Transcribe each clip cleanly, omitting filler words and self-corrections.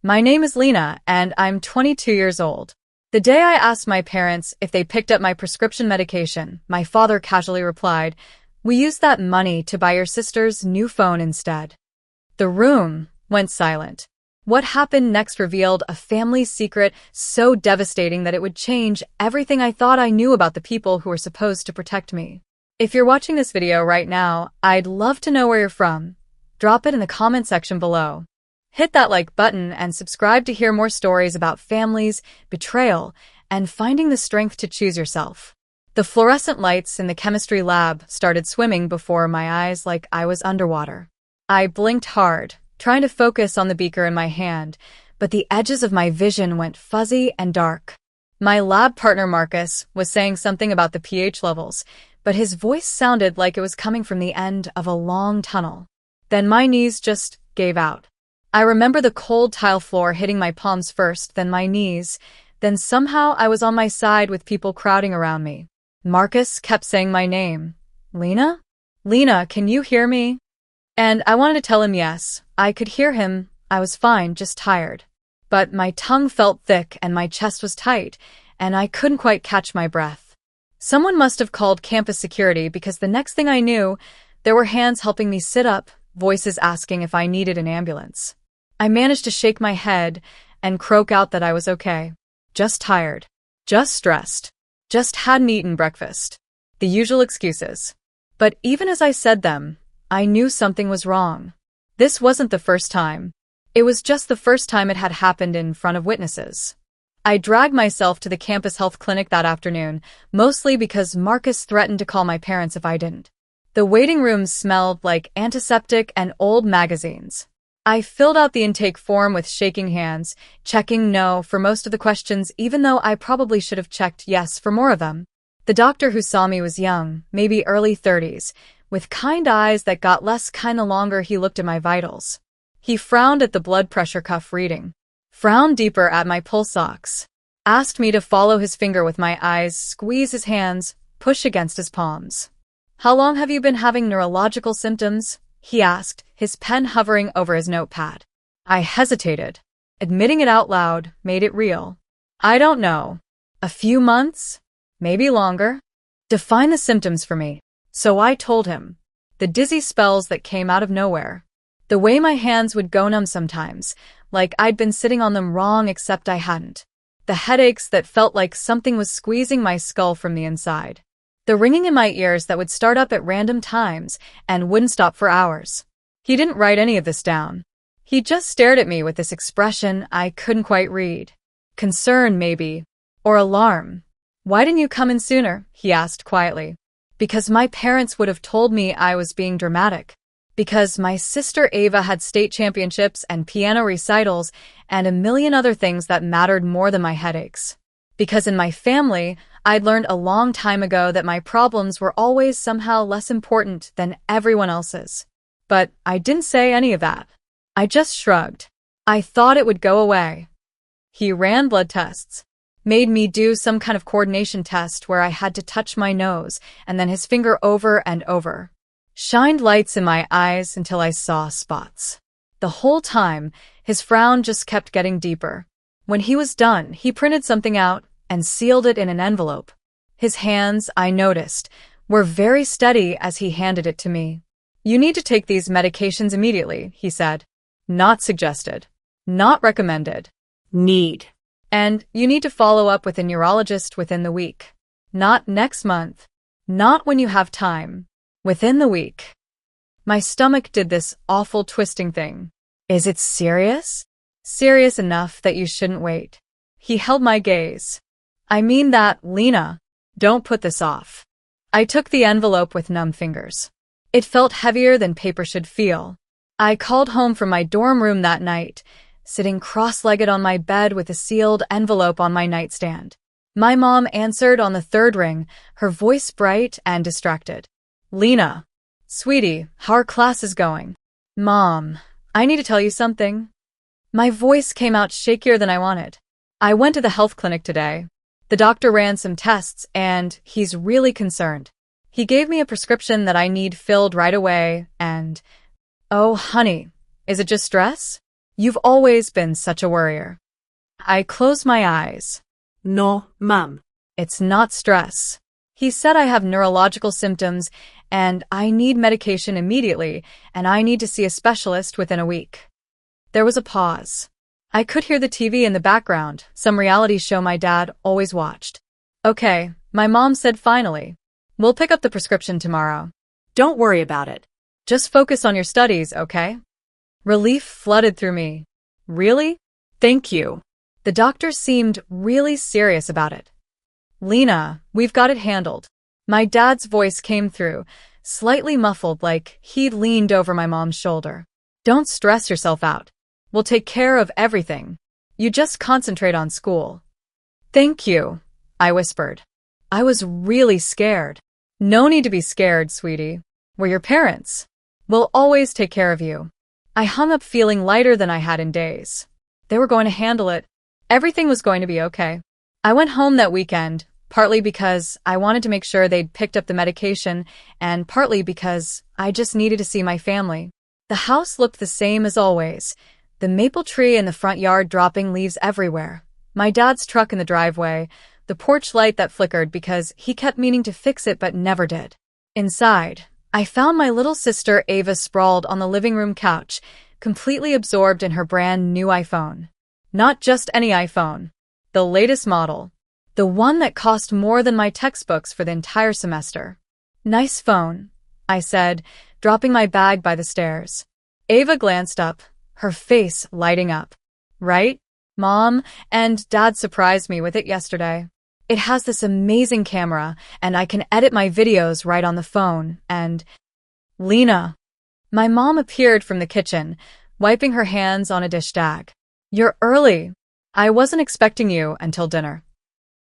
My name is Lena, and I'm 22 years old. The day I asked my parents if they picked up my prescription medication, my father casually replied, "We used that money to buy your sister's new phone instead." The room went silent. What happened next revealed a family secret so devastating that it would change everything I thought I knew about the people who were supposed to protect me. If you're watching this video right now, I'd love to know where you're from. Drop it in the comment section below. Hit that like button and subscribe to hear more stories about families, betrayal, and finding the strength to choose yourself. The fluorescent lights in the chemistry lab started swimming before my eyes like I was underwater. I blinked hard, trying to focus on the beaker in my hand, but the edges of my vision went fuzzy and dark. My lab partner Marcus was saying something about the pH levels, but his voice sounded like it was coming from the end of a long tunnel. Then my knees just gave out. I remember the cold tile floor hitting my palms first, then my knees, then somehow I was on my side with people crowding around me. Marcus kept saying my name. Lena? Lena, can you hear me? And I wanted to tell him yes, I could hear him. I was fine, just tired. But my tongue felt thick and my chest was tight, and I couldn't quite catch my breath. Someone must have called campus security because the next thing I knew, there were hands helping me sit up, voices asking if I needed an ambulance. I managed to shake my head and croak out that I was okay. Just tired. Just stressed. Just hadn't eaten breakfast. The usual excuses. But even as I said them, I knew something was wrong. This wasn't the first time. It was just the first time it had happened in front of witnesses. I dragged myself to the campus health clinic that afternoon, mostly because Marcus threatened to call my parents if I didn't. The waiting room smelled like antiseptic and old magazines. I filled out the intake form with shaking hands, checking no for most of the questions even though I probably should have checked yes for more of them. The doctor who saw me was young, maybe early 30s, with kind eyes that got less kind the longer he looked at my vitals. He frowned at the blood pressure cuff reading, frowned deeper at my pulse ox, asked me to follow his finger with my eyes, squeeze his hands, push against his palms. "How long have you been having neurological symptoms?" he asked, his pen hovering over his notepad. I hesitated. Admitting it out loud made it real. "I don't know. A few months? Maybe longer. Define the symptoms for me." So I told him. The dizzy spells that came out of nowhere. The way my hands would go numb sometimes, like I'd been sitting on them wrong except I hadn't. The headaches that felt like something was squeezing my skull from the inside. The ringing in my ears that would start up at random times and wouldn't stop for hours. He didn't write any of this down. He just stared at me with this expression I couldn't quite read. Concern, maybe. Or alarm. "Why didn't you come in sooner?" he asked quietly. Because my parents would have told me I was being dramatic. Because my sister Ava had state championships and piano recitals and a million other things that mattered more than my headaches. Because in my family, I'd learned a long time ago that my problems were always somehow less important than everyone else's. But I didn't say any of that. I just shrugged. I thought it would go away. He ran blood tests. Made me do some kind of coordination test where I had to touch my nose and then his finger over and over. Shined lights in my eyes until I saw spots. The whole time, his frown just kept getting deeper. When he was done, he printed something out and sealed it in an envelope. His hands, I noticed, were very steady as he handed it to me. "You need to take these medications immediately," he said. Not suggested. Not recommended. Need. And you need to follow up with a neurologist within the week. Not next month. Not when you have time. Within the week. My stomach did this awful twisting thing. Is it serious? Serious enough that you shouldn't wait. He held my gaze. "I mean that, Lena. Don't put this off." I took the envelope with numb fingers. It felt heavier than paper should feel. I called home from my dorm room that night, sitting cross-legged on my bed with a sealed envelope on my nightstand. My mom answered on the third ring, her voice bright and distracted. "Lena. Sweetie, how are classes going?" "Mom, I need to tell you something." My voice came out shakier than I wanted. "I went to the health clinic today. The doctor ran some tests, and he's really concerned. He gave me a prescription that I need filled right away, and... Oh, honey, is it just stress? You've always been such a worrier. I closed my eyes. No, ma'am. It's not stress. He said I have neurological symptoms and I need medication immediately and I need to see a specialist within a week. There was a pause. I could hear the TV in the background, some reality show my dad always watched. Okay, my mom said finally. We'll pick up the prescription tomorrow. Don't worry about it. Just focus on your studies, okay? Relief flooded through me. Really? Thank you. The doctor seemed really serious about it. Lena, we've got it handled. My dad's voice came through, slightly muffled like he'd leaned over my mom's shoulder. Don't stress yourself out. We'll take care of everything. You just concentrate on school. Thank you, I whispered. I was really scared. No need to be scared, sweetie. We're your parents. We'll always take care of you. I hung up feeling lighter than I had in days. They were going to handle it. Everything was going to be okay. I went home that weekend, partly because I wanted to make sure they'd picked up the medication, and partly because I just needed to see my family. The house looked the same as always. The maple tree in the front yard dropping leaves everywhere. My dad's truck in the driveway, the porch light that flickered because he kept meaning to fix it but never did. Inside, I found my little sister Ava sprawled on the living room couch, completely absorbed in her brand new iPhone. Not just any iPhone. The latest model. The one that cost more than my textbooks for the entire semester. Nice phone, I said, dropping my bag by the stairs. Ava glanced up, her face lighting up. Right, Mom? And Dad surprised me with it yesterday. It has this amazing camera, and I can edit my videos right on the phone, and… Lena. My mom appeared from the kitchen, wiping her hands on a dish rag. You're early. I wasn't expecting you until dinner.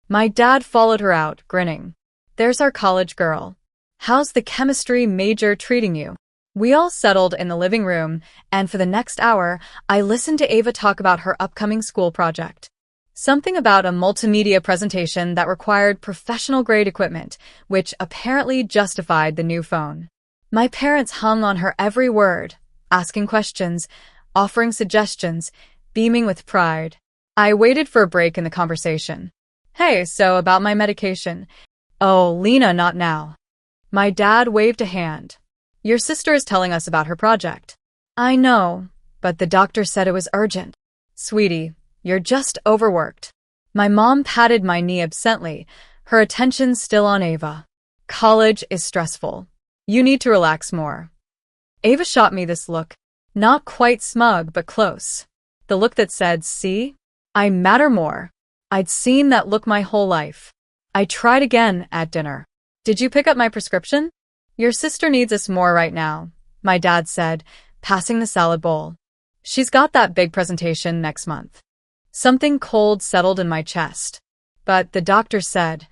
My dad followed her out, grinning. There's our college girl. How's the chemistry major treating you? We all settled in the living room, and for the next hour, I listened to Ava talk about her upcoming school project. Something about a multimedia presentation that required professional-grade equipment, which apparently justified the new phone. My parents hung on her every word, asking questions, offering suggestions, beaming with pride. I waited for a break in the conversation. Hey, so about my medication. Oh, Lena, not now. My dad waved a hand. Your sister is telling us about her project. I know, but the doctor said it was urgent. Sweetie, you're just overworked. My mom patted my knee absently, her attention still on Ava. College is stressful. You need to relax more. Ava shot me this look, not quite smug but close. The look that said, see? I matter more. I'd seen that look my whole life. I tried again at dinner. Did you pick up my prescription? Your sister needs us more right now, my dad said, passing the salad bowl. She's got that big presentation next month. Something cold settled in my chest. But the doctor said,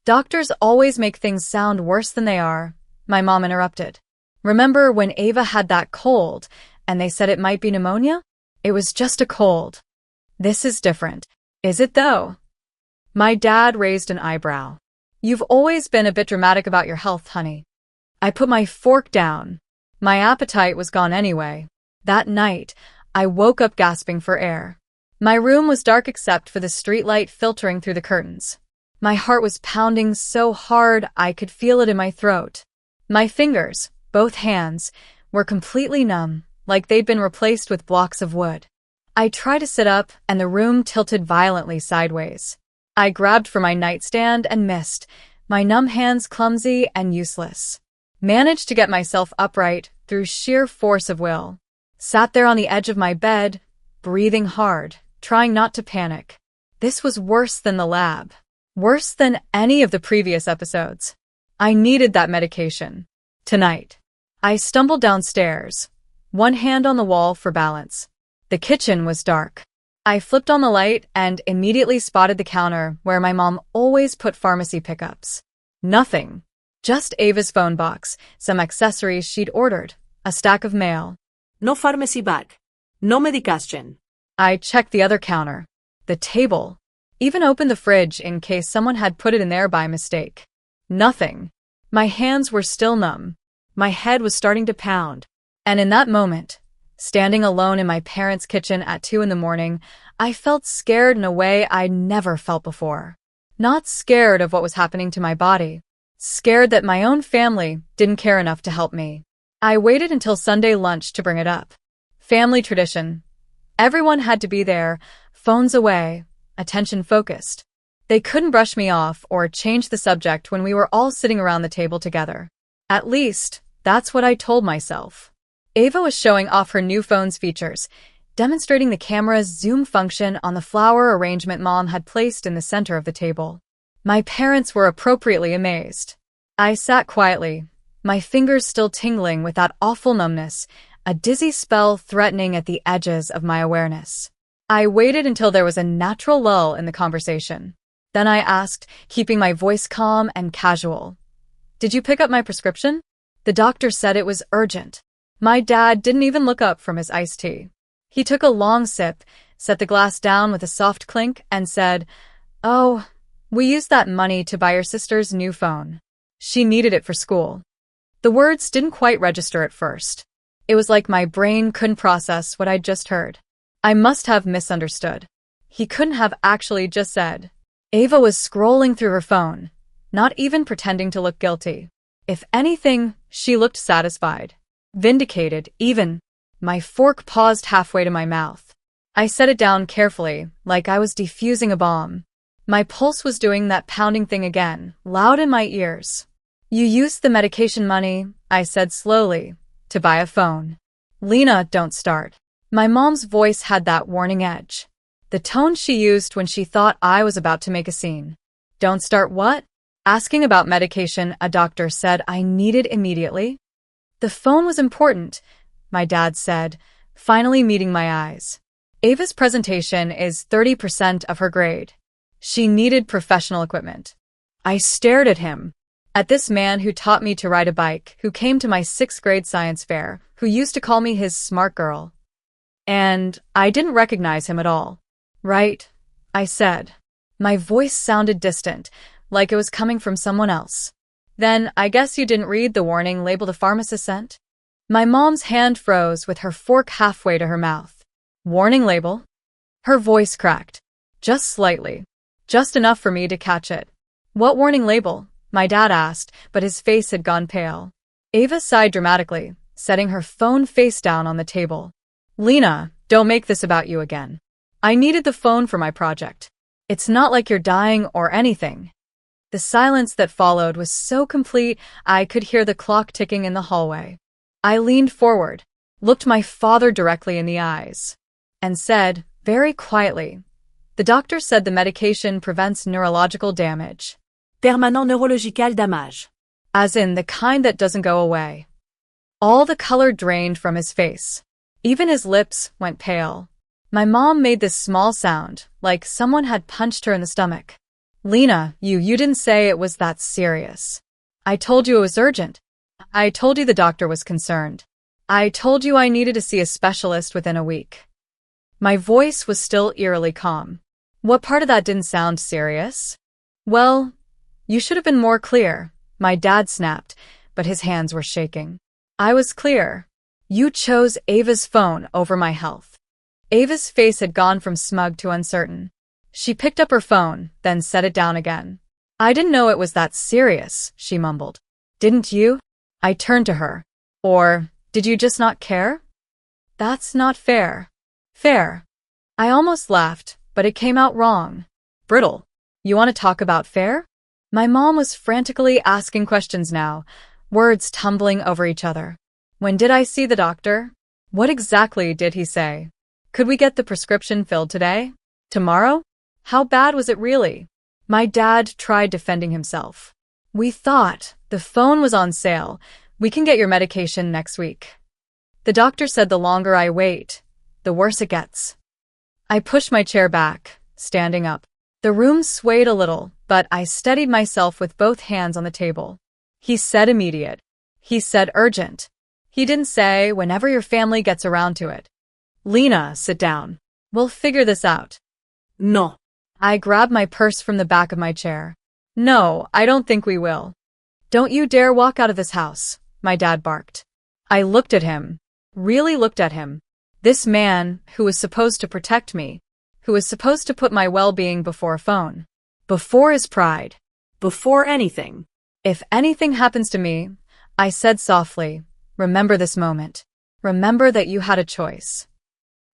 doctors always make things sound worse than they are, my mom interrupted. Remember when Ava had that cold and they said it might be pneumonia? It was just a cold. This is different. Is it though? My dad raised an eyebrow. You've always been a bit dramatic about your health, honey. I put my fork down. My appetite was gone anyway. That night, I woke up gasping for air. My room was dark except for the streetlight filtering through the curtains. My heart was pounding so hard I could feel it in my throat. My fingers, both hands, were completely numb, like they'd been replaced with blocks of wood. I tried to sit up, and the room tilted violently sideways. I grabbed for my nightstand and missed, my numb hands clumsy and useless. Managed to get myself upright through sheer force of will. Sat there on the edge of my bed, breathing hard, trying not to panic. This was worse than the lab. Worse than any of the previous episodes. I needed that medication. Tonight. I stumbled downstairs, one hand on the wall for balance. The kitchen was dark. I flipped on the light and immediately spotted the counter where my mom always put pharmacy pickups. Nothing. Just Ava's phone box, some accessories she'd ordered, a stack of mail. No pharmacy bag. No medication. I checked the other counter, the table, even opened the fridge in case someone had put it in there by mistake. Nothing. My hands were still numb. My head was starting to pound. And in that moment, Standing alone in my parents' kitchen at 2 in the morning, I felt scared in a way I'd never felt before. Not scared of what was happening to my body. Scared that my own family didn't care enough to help me. I waited until Sunday lunch to bring it up. Family tradition. Everyone had to be there, phones away, attention focused. They couldn't brush me off or change the subject when we were all sitting around the table together. At least, that's what I told myself. Ava was showing off her new phone's features, demonstrating the camera's zoom function on the flower arrangement Mom had placed in the center of the table. My parents were appropriately amazed. I sat quietly, my fingers still tingling with that awful numbness, a dizzy spell threatening at the edges of my awareness. I waited until there was a natural lull in the conversation. Then I asked, keeping my voice calm and casual, "Did you pick up my prescription?" The doctor said it was urgent. My dad didn't even look up from his iced tea. He took a long sip, set the glass down with a soft clink, and said, "Oh, we used that money to buy your sister's new phone. She needed it for school." The words didn't quite register at first. It was like my brain couldn't process what I'd just heard. I must have misunderstood. He couldn't have actually just said. Ava was scrolling through her phone, not even pretending to look guilty. If anything, she looked satisfied. Vindicated, even. My fork paused halfway to my mouth. I set it down carefully, like I was defusing a bomb. My pulse was doing that pounding thing again, loud in my ears. "You used the medication money," I said slowly, "to buy a phone." "Lena, don't start." My mom's voice had that warning edge. The tone she used when she thought I was about to make a scene. "Don't start what?" Asking about medication a doctor said I needed immediately. "The phone was important," my dad said, finally meeting my eyes. "Ava's presentation is 30% of her grade. She needed professional equipment." I stared at him. At this man who taught me to ride a bike, who came to my 6th grade science fair, who used to call me his smart girl. And I didn't recognize him at all. "Right," I said. My voice sounded distant, like it was coming from someone else. "Then I guess you didn't read the warning label the pharmacist sent?" My mom's hand froze with her fork halfway to her mouth. "Warning label?" Her voice cracked. Just slightly. Just enough for me to catch it. "What warning label?" my dad asked, but his face had gone pale. Ava sighed dramatically, setting her phone face down on the table. "Lena, don't make this about you again. I needed the phone for my project. It's not like you're dying or anything." The silence that followed was so complete I could hear the clock ticking in the hallway. I leaned forward, looked my father directly in the eyes, and said, very quietly, "The doctor said the medication prevents neurological damage." Permanent neurological damage. As in the kind that doesn't go away. All the color drained from his face. Even his lips went pale. My mom made this small sound, like someone had punched her in the stomach. "Lena, you didn't say it was that serious. I told you it was urgent. I told you the doctor was concerned. I told you I needed to see a specialist within a week." My voice was still eerily calm. What part of that didn't sound serious? "Well, you should have been more clear," my dad snapped, but his hands were shaking. "I was clear. You chose Ava's phone over my health." Ava's face had gone from smug to uncertain. She picked up her phone, then set it down again. "I didn't know it was that serious," she mumbled. "Didn't you?" I turned to her. "Or, did you just not care?" "That's not fair." "Fair." I almost laughed, but it came out wrong. "Brittle. You want to talk about fair?" My mom was frantically asking questions now, words tumbling over each other. "When did I see the doctor? What exactly did he say? Could we get the prescription filled today? Tomorrow? How bad was it really?" My dad tried defending himself. "We thought the phone was on sale. We can get your medication next week. The doctor said the longer I wait, the worse it gets." I pushed my chair back, standing up. The room swayed a little, but I steadied myself with both hands on the table. "He said immediate. He said urgent. He didn't say whenever your family gets around to it." "Lena, sit down. We'll figure this out." No. I grabbed my purse from the back of my chair. "No, I don't think we will." "Don't you dare walk out of this house," my dad barked. I looked at him. Really looked at him. This man, who was supposed to protect me, who was supposed to put my well-being before a phone, before his pride. Before anything. If anything happens to me, I said softly, remember this moment. Remember that you had a choice.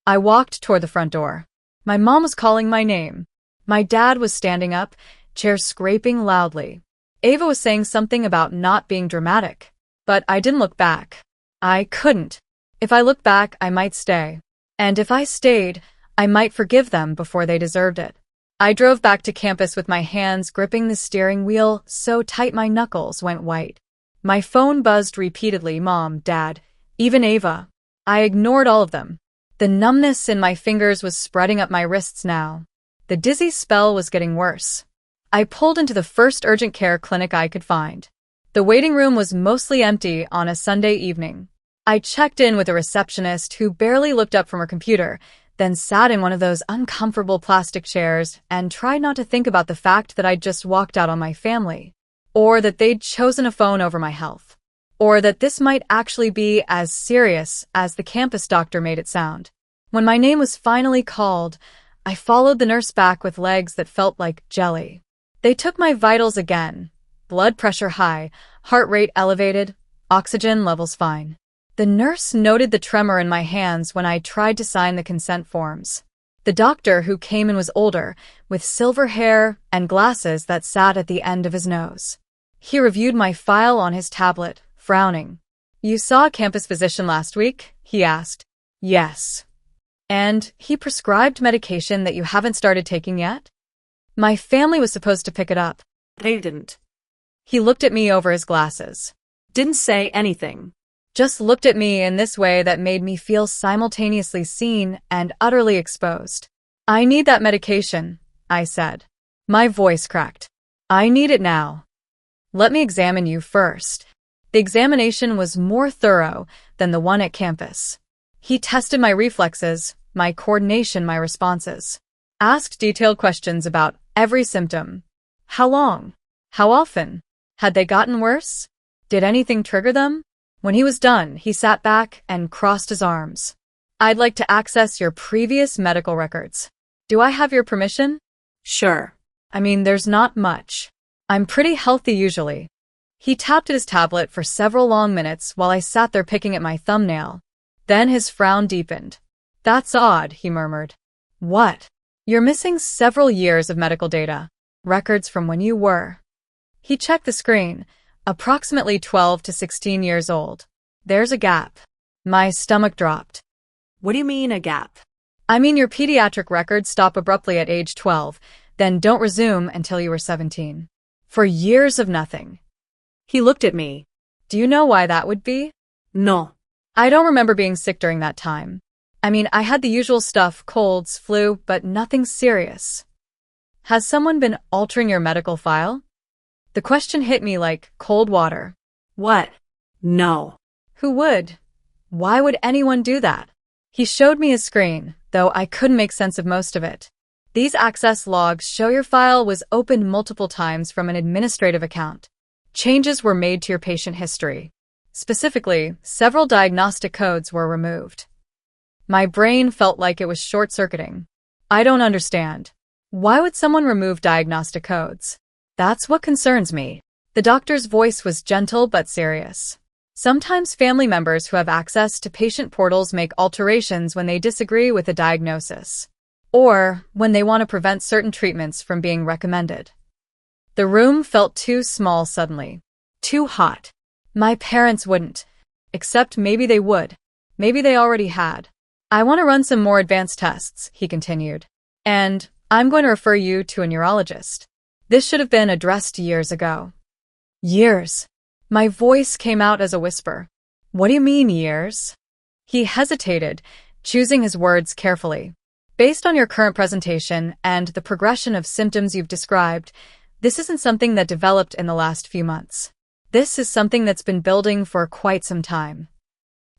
I walked toward the front door. My mom was calling my name. My dad was standing up, chair scraping loudly. Ava was saying something about not being dramatic. But I didn't look back. I couldn't. If I looked back, I might stay. And if I stayed, I might forgive them before they deserved it. I drove back to campus with my hands gripping the steering wheel so tight my knuckles went white. My phone buzzed repeatedly, Mom, Dad, even Ava. I ignored all of them. The numbness in my fingers was spreading up my wrists now. The dizzy spell was getting worse. I pulled into the first urgent care clinic I could find. The waiting room was mostly empty on a Sunday evening. I checked in with a receptionist who barely looked up from her computer, then sat in one of those uncomfortable plastic chairs and tried not to think about the fact that I'd just walked out on my family, or that they'd chosen a phone over my health, or that this might actually be as serious as the campus doctor made it sound. When my name was finally called, I followed the nurse back with legs that felt like jelly. They took my vitals again. Blood pressure high, heart rate elevated, oxygen levels fine. The nurse noted the tremor in my hands when I tried to sign the consent forms. The doctor, who came in, was older, with silver hair and glasses that sat at the end of his nose. He reviewed my file on his tablet, frowning. You saw a campus physician last week? He asked. Yes. And he prescribed medication that you haven't started taking yet? My family was supposed to pick it up. They didn't. He looked at me over his glasses. Didn't say anything. Just looked at me in this way that made me feel simultaneously seen and utterly exposed. I need that medication, I said. My voice cracked. I need it now. Let me examine you first. The examination was more thorough than the one at campus. He tested my reflexes, my coordination, my responses. Asked detailed questions about every symptom. How long? How often? Had they gotten worse? Did anything trigger them? When he was done, he sat back and crossed his arms. I'd like to access your previous medical records. Do I have your permission? Sure. I mean, there's not much. I'm pretty healthy usually. He tapped at his tablet for several long minutes while I sat there picking at my thumbnail. Then his frown deepened. That's odd, he murmured. What? You're missing several years of medical data. Records from when you were. He checked the screen. Approximately 12 to 16 years old. There's a gap. My stomach dropped. What do you mean, a gap? I mean your pediatric records stop abruptly at age 12, then don't resume until you were 17. For years of nothing. He looked at me. Do you know why that would be? No. I don't remember being sick during that time. I mean, I had the usual stuff, colds, flu, but nothing serious. Has someone been altering your medical file? The question hit me like cold water. What? No. Who would? Why would anyone do that? He showed me his screen, though I couldn't make sense of most of it. These access logs show your file was opened multiple times from an administrative account. Changes were made to your patient history. Specifically, several diagnostic codes were removed. My brain felt like it was short-circuiting. I don't understand. Why would someone remove diagnostic codes? That's what concerns me. The doctor's voice was gentle but serious. Sometimes family members who have access to patient portals make alterations when they disagree with a diagnosis, or when they want to prevent certain treatments from being recommended. The room felt too small suddenly. Too hot. My parents wouldn't. Except maybe they would. Maybe they already had. I want to run some more advanced tests, he continued. And I'm going to refer you to a neurologist. This should have been addressed years ago. Years. My voice came out as a whisper. What do you mean, years? He hesitated, choosing his words carefully. Based on your current presentation and the progression of symptoms you've described, this isn't something that developed in the last few months. This is something that's been building for quite some time.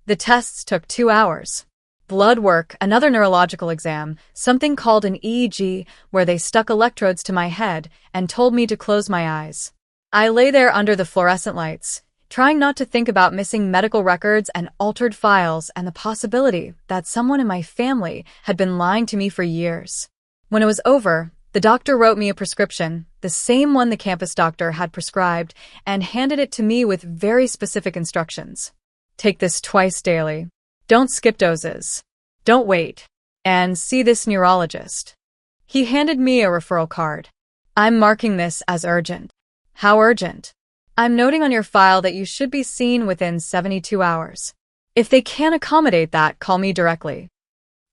The tests took 2 hours. Blood work, another neurological exam, something called an EEG, where they stuck electrodes to my head and told me to close my eyes. I lay there under the fluorescent lights, trying not to think about missing medical records and altered files and the possibility that someone in my family had been lying to me for years. When it was over, the doctor wrote me a prescription, the same one the campus doctor had prescribed, and handed it to me with very specific instructions. Take this twice daily. Don't skip doses. Don't wait. And see this neurologist. He handed me a referral card. I'm marking this as urgent. How urgent? I'm noting on your file that you should be seen within 72 hours. If they can't accommodate that, call me directly.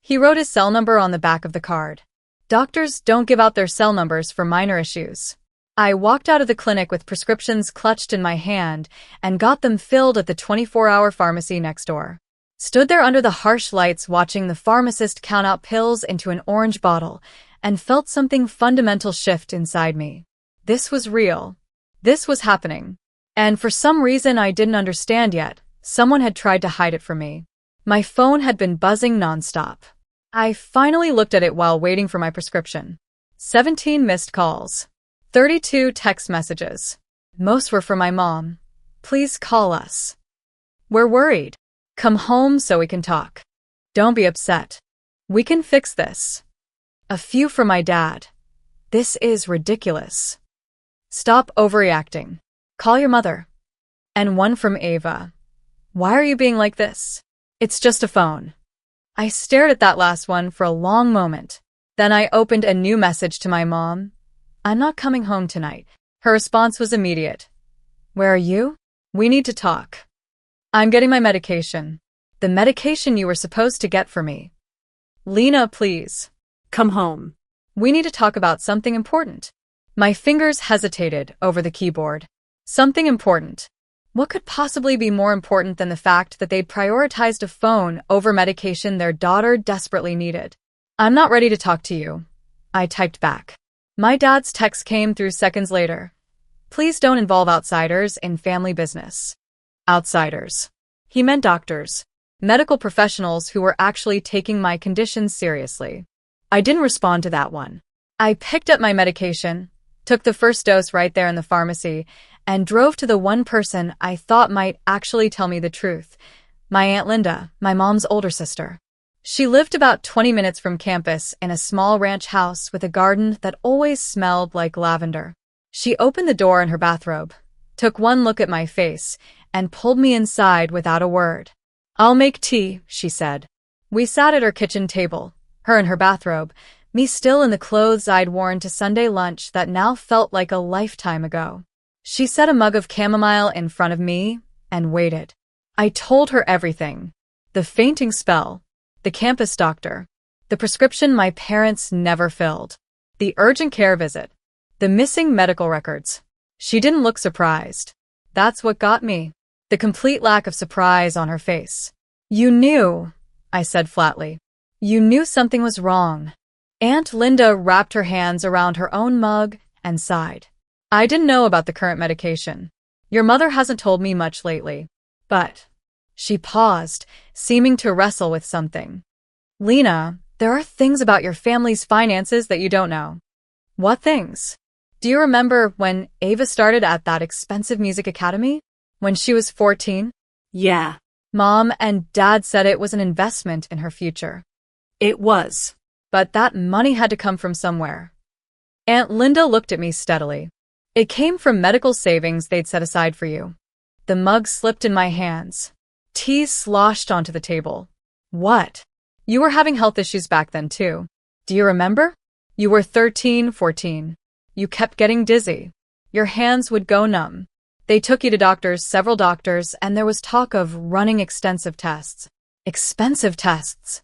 He wrote his cell number on the back of the card. Doctors don't give out their cell numbers for minor issues. I walked out of the clinic with prescriptions clutched in my hand and got them filled at the 24-hour pharmacy next door. Stood there under the harsh lights watching the pharmacist count out pills into an orange bottle and felt something fundamental shift inside me. This was real. This was happening. And for some reason I didn't understand yet, someone had tried to hide it from me. My phone had been buzzing nonstop. I finally looked at it while waiting for my prescription. 17 missed calls. 32 text messages. Most were from my mom. Please call us. We're worried. Come home so we can talk. Don't be upset. We can fix this. A few from my dad. This is ridiculous. Stop overreacting. Call your mother. And one from Ava. Why are you being like this? It's just a phone. I stared at that last one for a long moment. Then I opened a new message to my mom. I'm not coming home tonight. Her response was immediate. Where are you? We need to talk. I'm getting my medication. The medication you were supposed to get for me. Lena, please. Come home. We need to talk about something important. My fingers hesitated over the keyboard. Something important. What could possibly be more important than the fact that they'd prioritized a phone over medication their daughter desperately needed? I'm not ready to talk to you. I typed back. My dad's text came through seconds later. Please don't involve outsiders in family business. Outsiders. He meant doctors. Medical professionals who were actually taking my conditions seriously. I didn't respond to that one. I picked up my medication, took the first dose right there in the pharmacy, and drove to the one person I thought might actually tell me the truth. My Aunt Linda, my mom's older sister. She lived about 20 minutes from campus in a small ranch house with a garden that always smelled like lavender. She opened the door in her bathrobe, took one look at my face, and pulled me inside without a word. I'll make tea, she said. We sat at her kitchen table, her in her bathrobe, me still in the clothes I'd worn to Sunday lunch that now felt like a lifetime ago. She set a mug of chamomile in front of me and waited. I told her everything. The fainting spell, the campus doctor, the prescription my parents never filled, the urgent care visit, the missing medical records. She didn't look surprised. That's what got me. The complete lack of surprise on her face. You knew, I said flatly. You knew something was wrong. Aunt Linda wrapped her hands around her own mug and sighed. I didn't know about the current medication. Your mother hasn't told me much lately. But she paused, seeming to wrestle with something. Lena, there are things about your family's finances that you don't know. What things? Do you remember when Ava started at that expensive music academy? When she was 14? Yeah. Mom and Dad said it was an investment in her future. It was. But that money had to come from somewhere. Aunt Linda looked at me steadily. It came from medical savings they'd set aside for you. The mug slipped in my hands. Tea sloshed onto the table. What? You were having health issues back then too. Do you remember? You were 13, 14. You kept getting dizzy. Your hands would go numb. They took you to doctors, several doctors, and there was talk of running extensive tests. Expensive tests.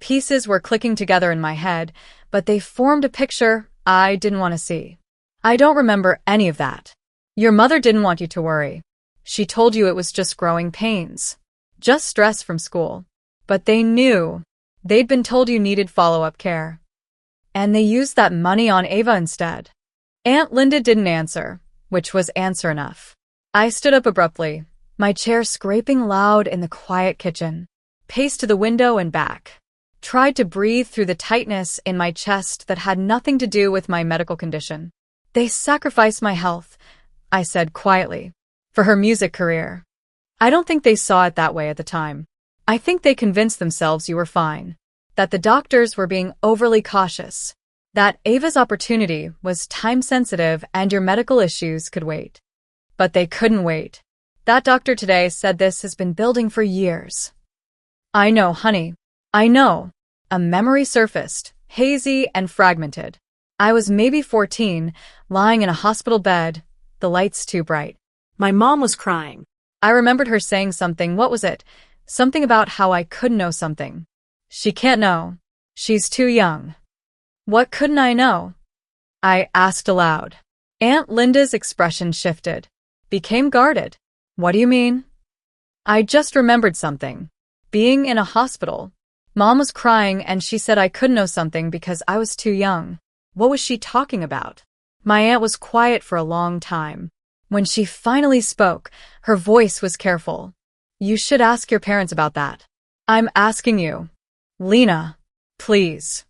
Pieces were clicking together in my head, but they formed a picture I didn't want to see. I don't remember any of that. Your mother didn't want you to worry. She told you it was just growing pains. Just stress from school. But they knew. They'd been told you needed follow-up care. And they used that money on Ava instead. Aunt Linda didn't answer, which was answer enough. I stood up abruptly, my chair scraping loud in the quiet kitchen. Paced to the window and back. Tried to breathe through the tightness in my chest that had nothing to do with my medical condition. They sacrificed my health, I said quietly. For her music career. I don't think they saw it that way at the time. I think they convinced themselves you were fine. That the doctors were being overly cautious. That Ava's opportunity was time-sensitive and your medical issues could wait. But they couldn't wait. That doctor today said this has been building for years. I know, honey. I know. A memory surfaced, hazy and fragmented. I was maybe 14, lying in a hospital bed, the lights too bright. My mom was crying. I remembered her saying something. What was it? Something about how I could know something. She can't know. She's too young. What couldn't I know? I asked aloud. Aunt Linda's expression shifted, became guarded. What do you mean? I just remembered something. Being in a hospital. Mom was crying and she said I could know something because I was too young. What was she talking about? My aunt was quiet for a long time. When she finally spoke, her voice was careful. You should ask your parents about that. I'm asking you. Lena, please.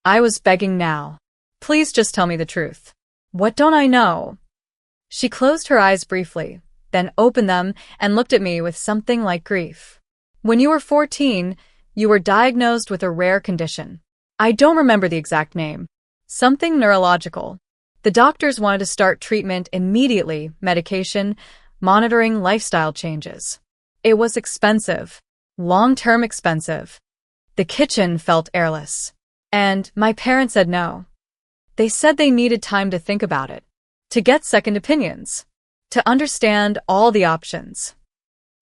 I was begging now. Please just tell me the truth. What don't I know? She closed her eyes briefly, then opened them and looked at me with something like grief. When you were 14, you were diagnosed with a rare condition. I don't remember the exact name. Something neurological. The doctors wanted to start treatment immediately, medication, monitoring lifestyle changes. It was expensive. Long-term expensive. The kitchen felt airless. And my parents said no. They said they needed time to think about it. To get second opinions. To understand all the options.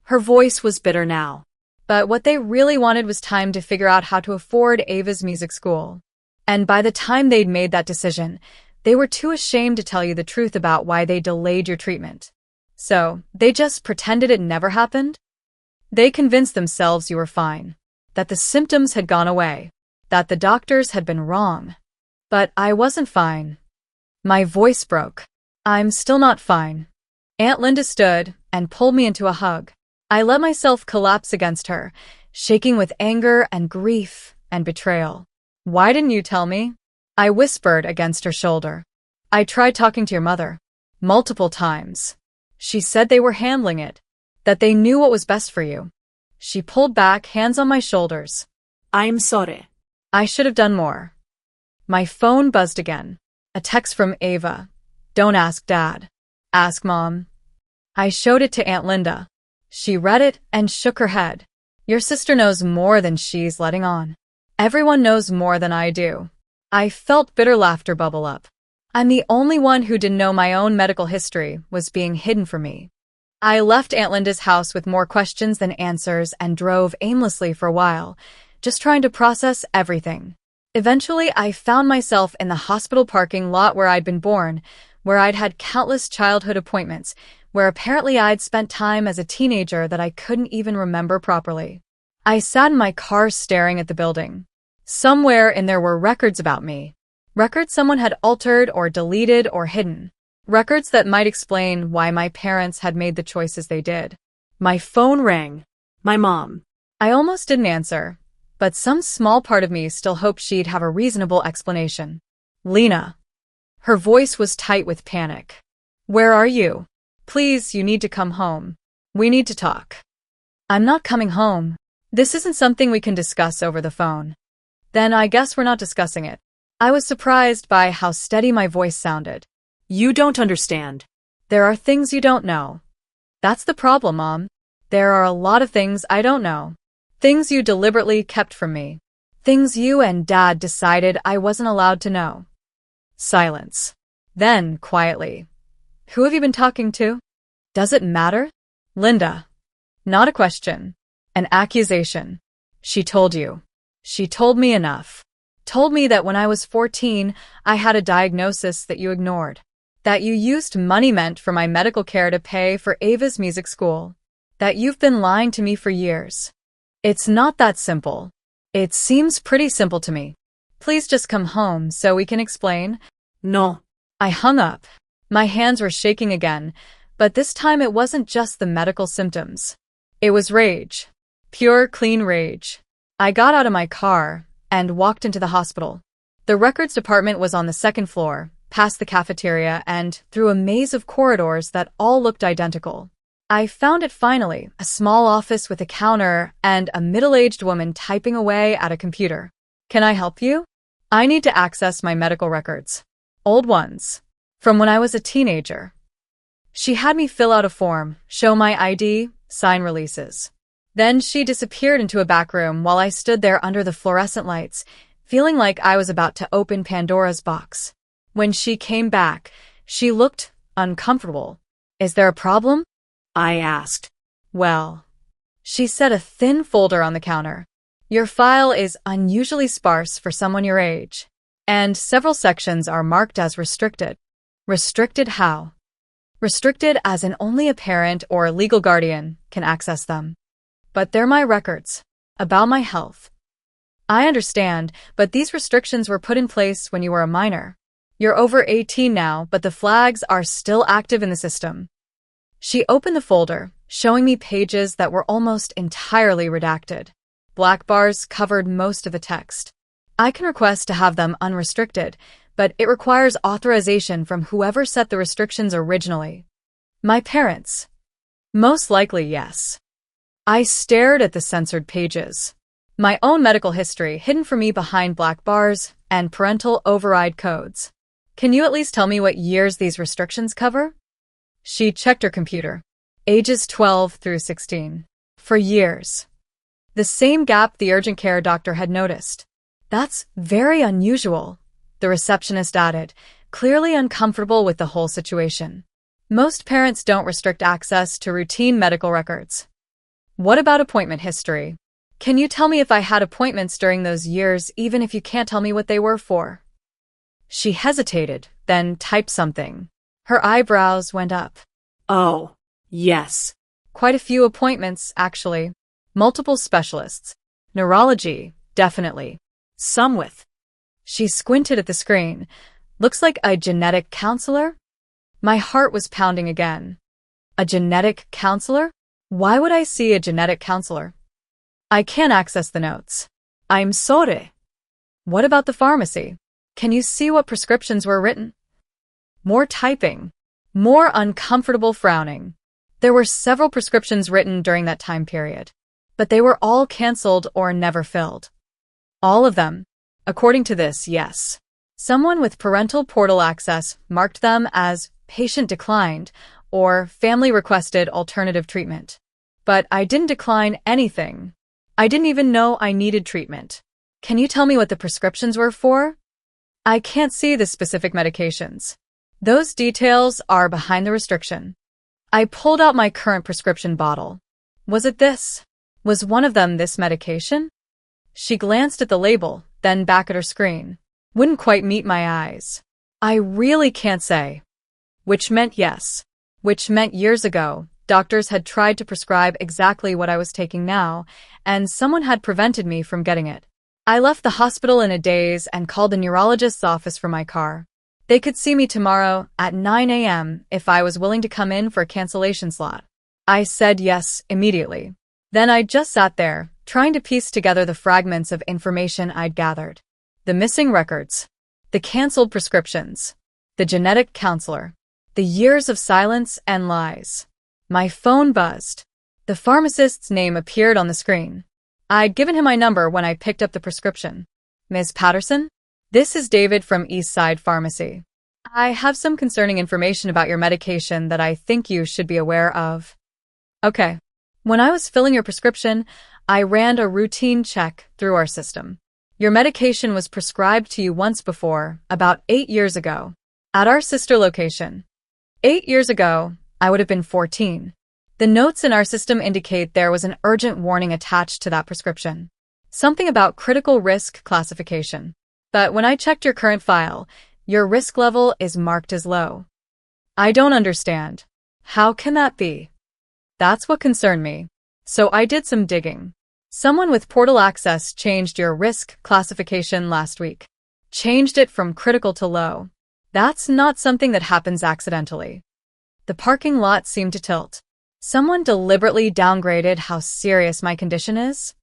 Her voice was bitter now. But what they really wanted was time to figure out how to afford Ava's music school. And by the time they'd made that decision, they were too ashamed to tell you the truth about why they delayed your treatment. So, they just pretended it never happened? They convinced themselves you were fine. That the symptoms had gone away. That the doctors had been wrong. But I wasn't fine. My voice broke. I'm still not fine. Aunt Linda stood and pulled me into a hug. I let myself collapse against her, shaking with anger and grief and betrayal. Why didn't you tell me? I whispered against her shoulder. I tried talking to your mother. Multiple times. She said they were handling it. That they knew what was best for you. She pulled back, hands on my shoulders. I'm sorry. I should have done more. My phone buzzed again. A text from Ava. Don't ask Dad. Ask Mom. I showed it to Aunt Linda. She read it and shook her head. Your sister knows more than she's letting on. Everyone knows more than I do. I felt bitter laughter bubble up. I'm the only one who didn't know my own medical history was being hidden from me. I left Aunt Linda's house with more questions than answers and drove aimlessly for a while, just trying to process everything. Eventually, I found myself in the hospital parking lot where I'd been born, where I'd had countless childhood appointments, where apparently I'd spent time as a teenager that I couldn't even remember properly. I sat in my car staring at the building. Somewhere in there were records about me. Records someone had altered or deleted or hidden. Records that might explain why my parents had made the choices they did. My phone rang. My mom. I almost didn't answer, but some small part of me still hoped she'd have a reasonable explanation. Lena. Her voice was tight with panic. Where are you? Please, you need to come home. We need to talk. I'm not coming home. This isn't something we can discuss over the phone. Then I guess we're not discussing it. I was surprised by how steady my voice sounded. You don't understand. There are things you don't know. That's the problem, Mom. There are a lot of things I don't know. Things you deliberately kept from me. Things you and Dad decided I wasn't allowed to know. Silence. Then, quietly. Who have you been talking to? Does it matter? Linda. Not a question. An accusation. She told you. She told me enough. Told me that when I was 14, I had a diagnosis that you ignored. That you used money meant for my medical care to pay for Ava's music school. That you've been lying to me for years. It's not that simple. It seems pretty simple to me. Please just come home so we can explain. No. I hung up. My hands were shaking again, but this time it wasn't just the medical symptoms. It was rage. Pure, clean rage. I got out of my car and walked into the hospital. The records department was on the second floor, past the cafeteria and through a maze of corridors that all looked identical. I found it finally, a small office with a counter and a middle-aged woman typing away at a computer. Can I help you? I need to access my medical records. Old ones. From when I was a teenager. She had me fill out a form, show my ID, sign releases. Then she disappeared into a back room while I stood there under the fluorescent lights, feeling like I was about to open Pandora's box. When she came back, she looked uncomfortable. Is there a problem? I asked. Well, she set a thin folder on the counter. Your file is unusually sparse for someone your age, and several sections are marked as restricted. Restricted how? Restricted as in only a parent or legal guardian can access them. But they're my records, about my health. I understand, but these restrictions were put in place when you were a minor. You're over 18 now, but the flags are still active in the system. She opened the folder, showing me pages that were almost entirely redacted. Black bars covered most of the text. I can request to have them unrestricted, but it requires authorization from whoever set the restrictions originally. My parents. Most likely, yes. I stared at the censored pages. My own medical history hidden from me behind black bars and parental override codes. Can you at least tell me what years these restrictions cover? She checked her computer. Ages 12 through 16. For years. The same gap the urgent care doctor had noticed. That's very unusual, the receptionist added, clearly uncomfortable with the whole situation. Most parents don't restrict access to routine medical records. What about appointment history? Can you tell me if I had appointments during those years, even if you can't tell me what they were for? She hesitated, then typed something. Her eyebrows went up. Oh, yes. Quite a few appointments, actually. Multiple specialists. Neurology, definitely. Some with. She squinted at the screen. Looks like a genetic counselor? My heart was pounding again. A genetic counselor? Why would I see a genetic counselor? I can't access the notes. I'm sorry. What about the pharmacy? Can you see what prescriptions were written? More typing. More uncomfortable frowning. There were several prescriptions written during that time period, but they were all canceled or never filled. All of them. According to this, yes. Someone with parental portal access marked them as patient declined or family requested alternative treatment. But I didn't decline anything. I didn't even know I needed treatment. Can you tell me what the prescriptions were for? I can't see the specific medications. Those details are behind the restriction. I pulled out my current prescription bottle. Was it this? Was one of them this medication? She glanced at the label, then back at her screen. Wouldn't quite meet my eyes. I really can't say. Which meant yes. Which meant years ago, doctors had tried to prescribe exactly what I was taking now, and someone had prevented me from getting it. I left the hospital in a daze and called the neurologist's office for my car. They could see me tomorrow at 9 a.m. if I was willing to come in for a cancellation slot. I said yes immediately. Then I just sat there, trying to piece together the fragments of information I'd gathered. The missing records. The canceled prescriptions. The genetic counselor. The years of silence and lies. My phone buzzed. The pharmacist's name appeared on the screen. I'd given him my number when I picked up the prescription. Ms. Patterson? This is David from East Side Pharmacy. I have some concerning information about your medication that I think you should be aware of. Okay. When I was filling your prescription, I ran a routine check through our system. Your medication was prescribed to you once before, about 8 years ago, at our sister location. 8 years ago, I would have been 14. The notes in our system indicate there was an urgent warning attached to that prescription. Something about critical risk classification. But when I checked your current file, your risk level is marked as low. I don't understand. How can that be? That's what concerned me. So I did some digging. Someone with portal access changed your risk classification last week. Changed it from critical to low. That's not something that happens accidentally. The parking lot seemed to tilt. Someone deliberately downgraded how serious my condition is?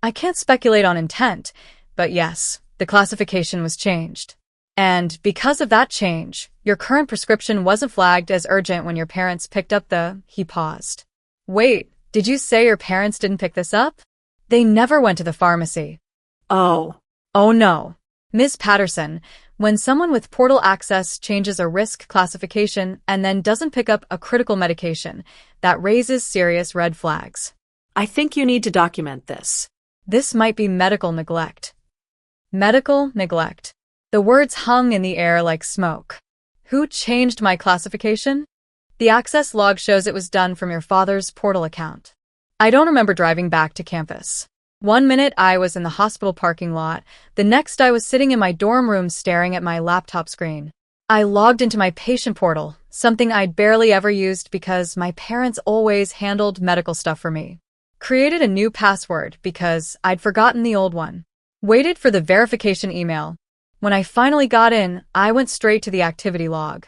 I can't speculate on intent, but yes, the classification was changed. And because of that change, your current prescription wasn't flagged as urgent when your parents picked up the... He paused. Wait, did you say your parents didn't pick this up? They never went to the pharmacy. Oh, Oh no. Ms. Patterson, when someone with portal access changes a risk classification and then doesn't pick up a critical medication, that raises serious red flags. I think you need to document this. This might be medical neglect. Medical neglect. The words hung in the air like smoke. Who changed my classification? The access log shows it was done from your father's portal account. I don't remember driving back to campus. 1 minute I was in the hospital parking lot, the next I was sitting in my dorm room staring at my laptop screen. I logged into my patient portal, something I'd barely ever used because my parents always handled medical stuff for me. Created a new password because I'd forgotten the old one. Waited for the verification email. When I finally got in, I went straight to the activity log.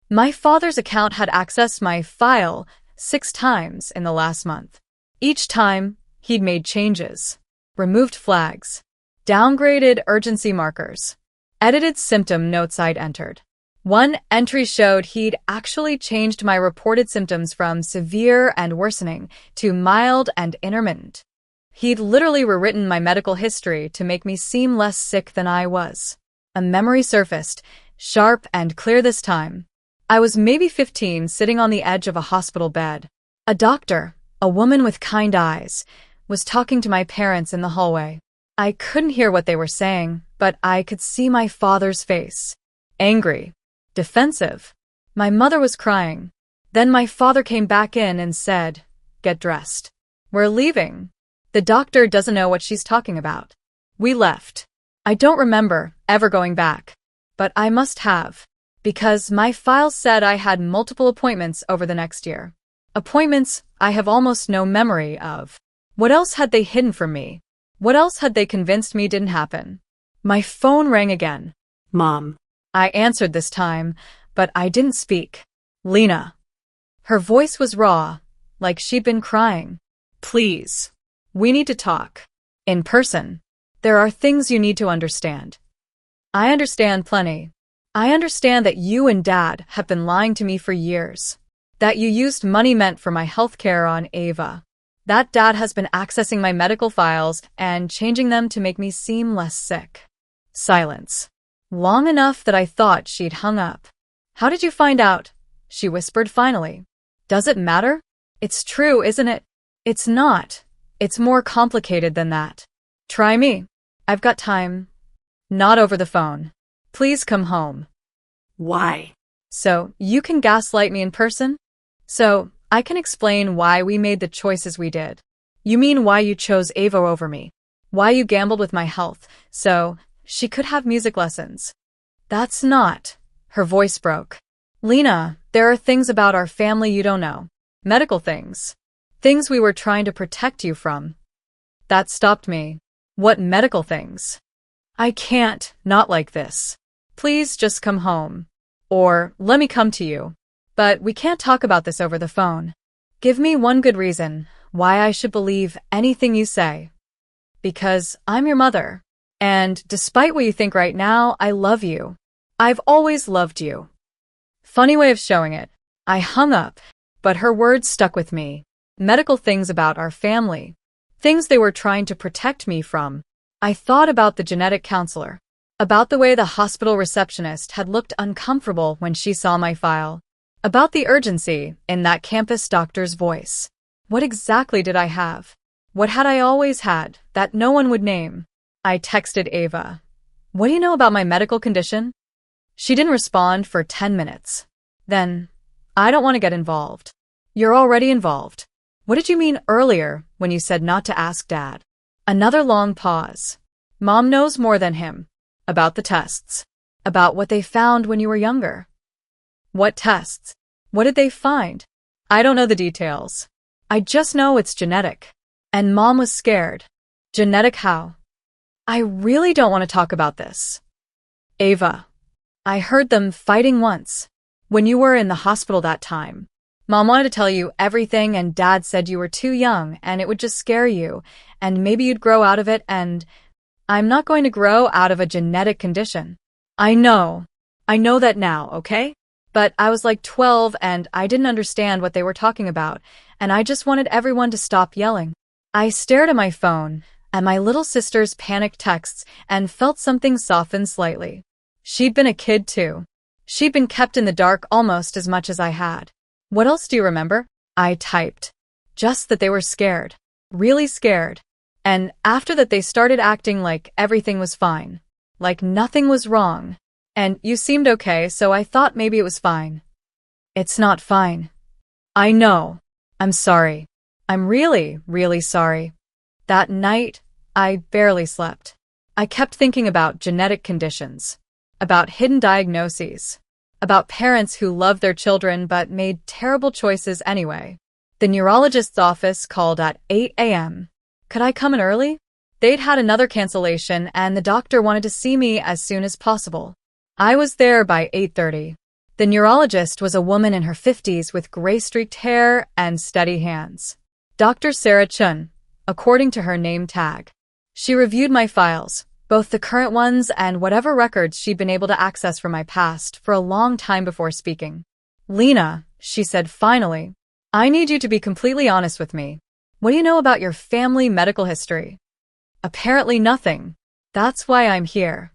My father's account had accessed my file 6 times in the last month. Each time, he'd made changes, removed flags, downgraded urgency markers, edited symptom notes I'd entered. One entry showed he'd actually changed my reported symptoms from severe and worsening to mild and intermittent. He'd literally rewritten my medical history to make me seem less sick than I was. A memory surfaced, sharp and clear this time. I was maybe 15, sitting on the edge of a hospital bed. A doctor, a woman with kind eyes, was talking to my parents in the hallway. I couldn't hear what they were saying, but I could see my father's face. Angry. Defensive. My mother was crying. Then my father came back in and said, "Get dressed. We're leaving." The doctor doesn't know what she's talking about. We left. I don't remember ever going back. But I must have. Because my file said I had multiple appointments over the next year. Appointments I have almost no memory of. What else had they hidden from me? What else had they convinced me didn't happen? My phone rang again. Mom. I answered this time, but I didn't speak. Lena. Her voice was raw, like she'd been crying. Please. We need to talk. In person. There are things you need to understand. I understand plenty. I understand that you and Dad have been lying to me for years. That you used money meant for my health care on Ava. That Dad has been accessing my medical files and changing them to make me seem less sick. Silence. Long enough that I thought she'd hung up. How did you find out? She whispered finally. Does it matter? It's true, isn't it? It's not. It's more complicated than that. Try me. I've got time. Not over the phone. Please come home. Why? So you can gaslight me in person? So I can explain why we made the choices we did. You mean why you chose Ava over me? Why you gambled with my health, so she could have music lessons? That's not. Her voice broke. Lena, there are things about our family you don't know. Medical things. Things we were trying to protect you from. That stopped me. What medical things? I can't, not like this. Please just come home. Or let me come to you. But we can't talk about this over the phone. Give me one good reason why I should believe anything you say. Because I'm your mother. And despite what you think right now, I love you. I've always loved you. Funny way of showing it. I hung up, but her words stuck with me. Medical things about our family. Things they were trying to protect me from. I thought about the genetic counselor. About the way the hospital receptionist had looked uncomfortable when she saw my file. About the urgency in that campus doctor's voice. What exactly did I have? What had I always had that no one would name? I texted Ava. What do you know about my medical condition? She didn't respond for 10 minutes. Then, I don't want to get involved. You're already involved. What did you mean earlier when you said not to ask Dad? Another long pause. Mom knows more than him. About the tests. About what they found when you were younger. What tests? What did they find? I don't know the details. I just know it's genetic. And Mom was scared. Genetic how? I really don't want to talk about this. Ava. I heard them fighting once. When you were in the hospital that time. Mom wanted to tell you everything and Dad said you were too young and it would just scare you and maybe you'd grow out of it and I'm not going to grow out of a genetic condition. I know that now, okay? But I was like 12 and I didn't understand what they were talking about, and I just wanted everyone to stop yelling. I stared at my phone, at my little sister's panicked texts, and felt something soften slightly. She'd been a kid too. She'd been kept in the dark almost as much as I had. What else do you remember? I typed. Just that they were scared. Really scared. And after that they started acting like everything was fine. Like nothing was wrong. And you seemed okay, so I thought maybe it was fine. It's not fine. I know. I'm sorry. I'm really, really sorry. That night, I barely slept. I kept thinking about genetic conditions, about hidden diagnoses, about parents who loved their children but made terrible choices anyway. The neurologist's office called at 8 a.m. Could I come in early? They'd had another cancellation and the doctor wanted to see me as soon as possible. I was there by 8:30. The neurologist was a woman in her 50s with gray-streaked hair and steady hands. Dr. Sarah Chun, according to her name tag. She reviewed my files, both the current ones and whatever records she'd been able to access from my past for a long time before speaking. Lena, she said finally, I need you to be completely honest with me. What do you know about your family medical history? Apparently nothing. That's why I'm here.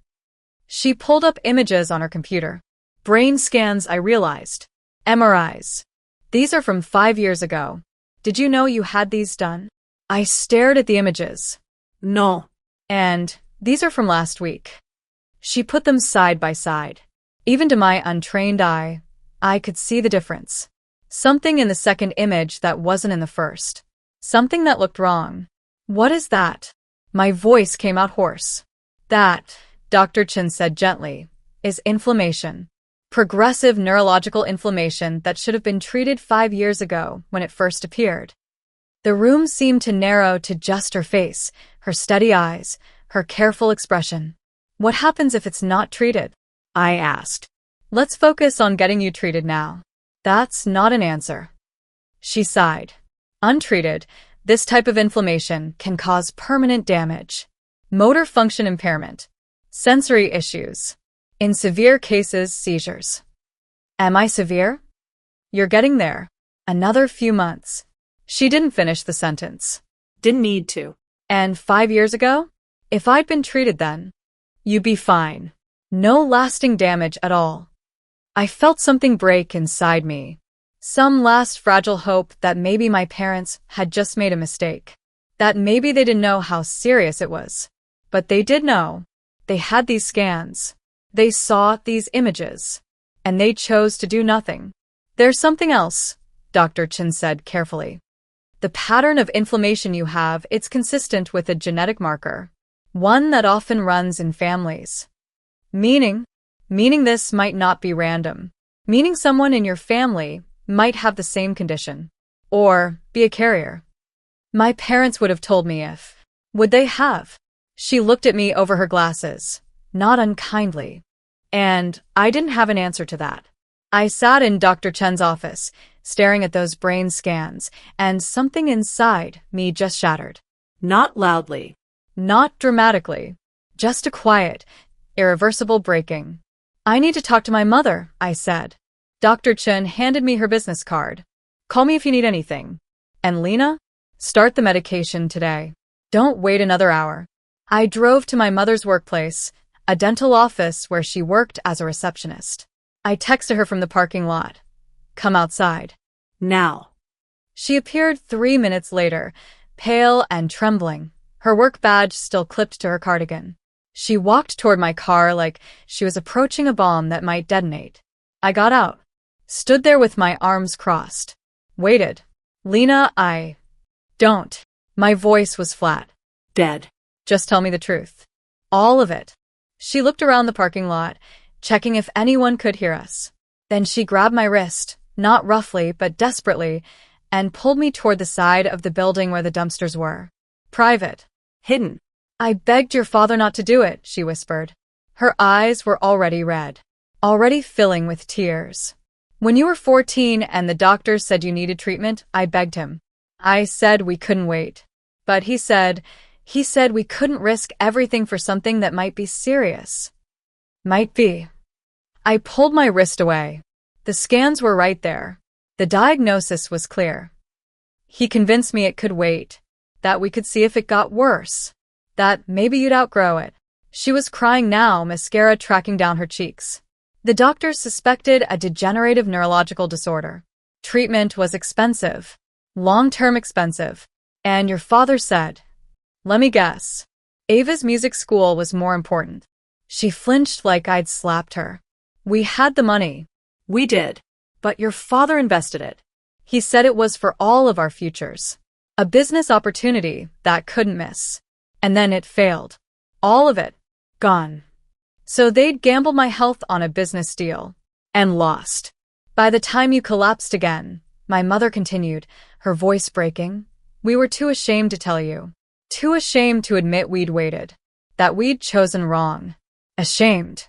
She pulled up images on her computer. Brain scans, I realized. MRIs. These are from 5 years ago. Did you know you had these done? I stared at the images. No. And these are from last week. She put them side by side. Even to my untrained eye, I could see the difference. Something in the second image that wasn't in the first. Something that looked wrong. What is that? My voice came out hoarse. That, Dr. Chin said gently, is inflammation. Progressive neurological inflammation that should have been treated 5 years ago when it first appeared. The room seemed to narrow to just her face, her steady eyes, her careful expression. What happens if it's not treated? I asked. Let's focus on getting you treated now. That's not an answer. She sighed. Untreated, this type of inflammation can cause permanent damage. Motor function impairment. Sensory issues. In severe cases, seizures. Am I severe? You're getting there. Another few months. She didn't finish the sentence. Didn't need to. And 5 years ago? If I'd been treated then, you'd be fine. No lasting damage at all. I felt something break inside me. Some last fragile hope that maybe my parents had just made a mistake. That maybe they didn't know how serious it was. But they did know. They had these scans. They saw these images. And they chose to do nothing. There's something else, Dr. Chin said carefully. The pattern of inflammation you have, it's consistent with a genetic marker. One that often runs in families. Meaning this might not be random. Meaning someone in your family might have the same condition. Or be a carrier. My parents would have told me if. Would they have? She looked at me over her glasses, not unkindly. And I didn't have an answer to that. I sat in Dr. Chen's office, staring at those brain scans, and something inside me just shattered. Not loudly. Not dramatically. Just a quiet, irreversible breaking. I need to talk to my mother, I said. Dr. Chen handed me her business card. Call me if you need anything. And Lena, start the medication today. Don't wait another hour. I drove to my mother's workplace, a dental office where she worked as a receptionist. I texted her from the parking lot. Come outside. Now. She appeared 3 minutes later, pale and trembling, her work badge still clipped to her cardigan. She walked toward my car like she was approaching a bomb that might detonate. I got out, stood there with my arms crossed, waited. Lena, don't. My voice was flat. Dead. Just tell me the truth. All of it. She looked around the parking lot, checking if anyone could hear us. Then she grabbed my wrist, not roughly but desperately, and pulled me toward the side of the building where the dumpsters were. Private. Hidden. I begged your father not to do it, she whispered. Her eyes were already red, already filling with tears. When you were 14 and the doctor said you needed treatment, I begged him. I said we couldn't wait. But he said we couldn't risk everything for something that might be serious. Might be. I pulled my wrist away. The scans were right there. The diagnosis was clear. He convinced me it could wait, that we could see if it got worse, that maybe you'd outgrow it. She was crying now, mascara tracking down her cheeks. The doctors suspected a degenerative neurological disorder. Treatment was expensive, long-term expensive. And your father said, let me guess, Ava's music school was more important. She flinched like I'd slapped her. We had the money. We did. But your father invested it. He said it was for all of our futures. A business opportunity that couldn't miss. And then it failed. All of it. Gone. So they'd gambled my health on a business deal. And lost. By the time you collapsed again, my mother continued, her voice breaking, we were too ashamed to tell you. Too ashamed to admit we'd waited. That we'd chosen wrong. Ashamed.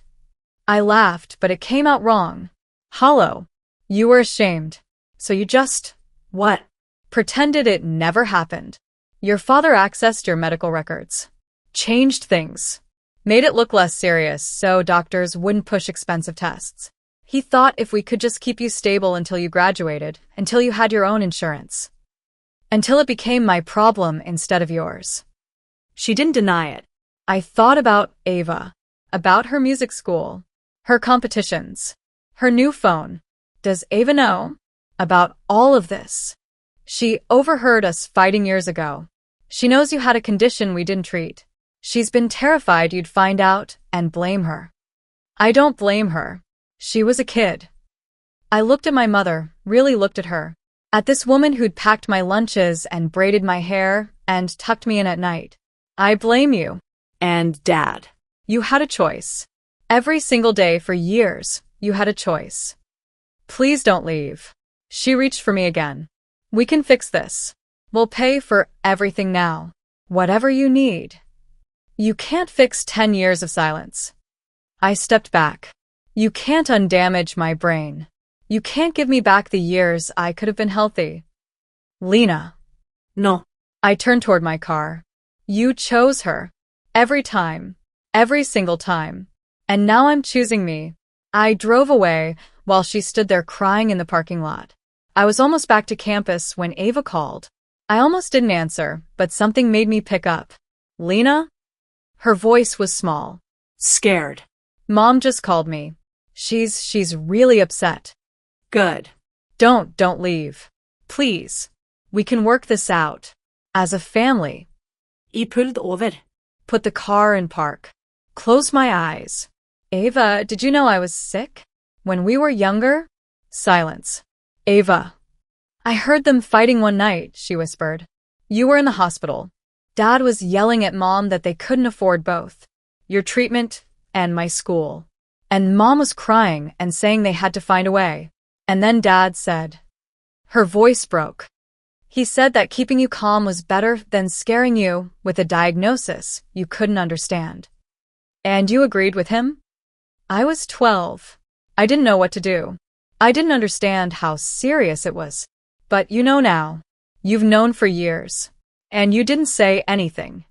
I laughed, but it came out wrong. Hollow. You were ashamed. So you just… What? Pretended it never happened. Your father accessed your medical records. Changed things. Made it look less serious so doctors wouldn't push expensive tests. He thought if we could just keep you stable until you graduated, until you had your own insurance. Until it became my problem instead of yours. She didn't deny it. I thought about Ava. About her music school. Her competitions. Her new phone. Does Ava know about all of this? She overheard us fighting years ago. She knows you had a condition we didn't treat. She's been terrified you'd find out and blame her. I don't blame her. She was a kid. I looked at my mother, really looked at her. At this woman who'd packed my lunches and braided my hair and tucked me in at night. I blame you. And Dad. You had a choice. Every single day for years, you had a choice. Please don't leave. She reached for me again. We can fix this. We'll pay for everything now. Whatever you need. You can't fix 10 years of silence. I stepped back. You can't undamage my brain. You can't give me back the years I could have been healthy. Lena. No. I turned toward my car. You chose her. Every time. Every single time. And now I'm choosing me. I drove away while she stood there crying in the parking lot. I was almost back to campus when Ava called. I almost didn't answer, but something made me pick up. Lena? Her voice was small. Scared. Mom just called me. She's really upset. Good. Don't leave. Please. We can work this out. As a family. I pulled over. Put the car in park. Close my eyes. Ava, did you know I was sick? When we were younger? Silence. Ava. I heard them fighting one night, she whispered. You were in the hospital. Dad was yelling at Mom that they couldn't afford both. Your treatment and my school. And Mom was crying and saying they had to find a way. And then Dad said. Her voice broke. He said that keeping you calm was better than scaring you with a diagnosis you couldn't understand. And you agreed with him? I was 12. I didn't know what to do. I didn't understand how serious it was. But you know now. You've known for years. And you didn't say anything.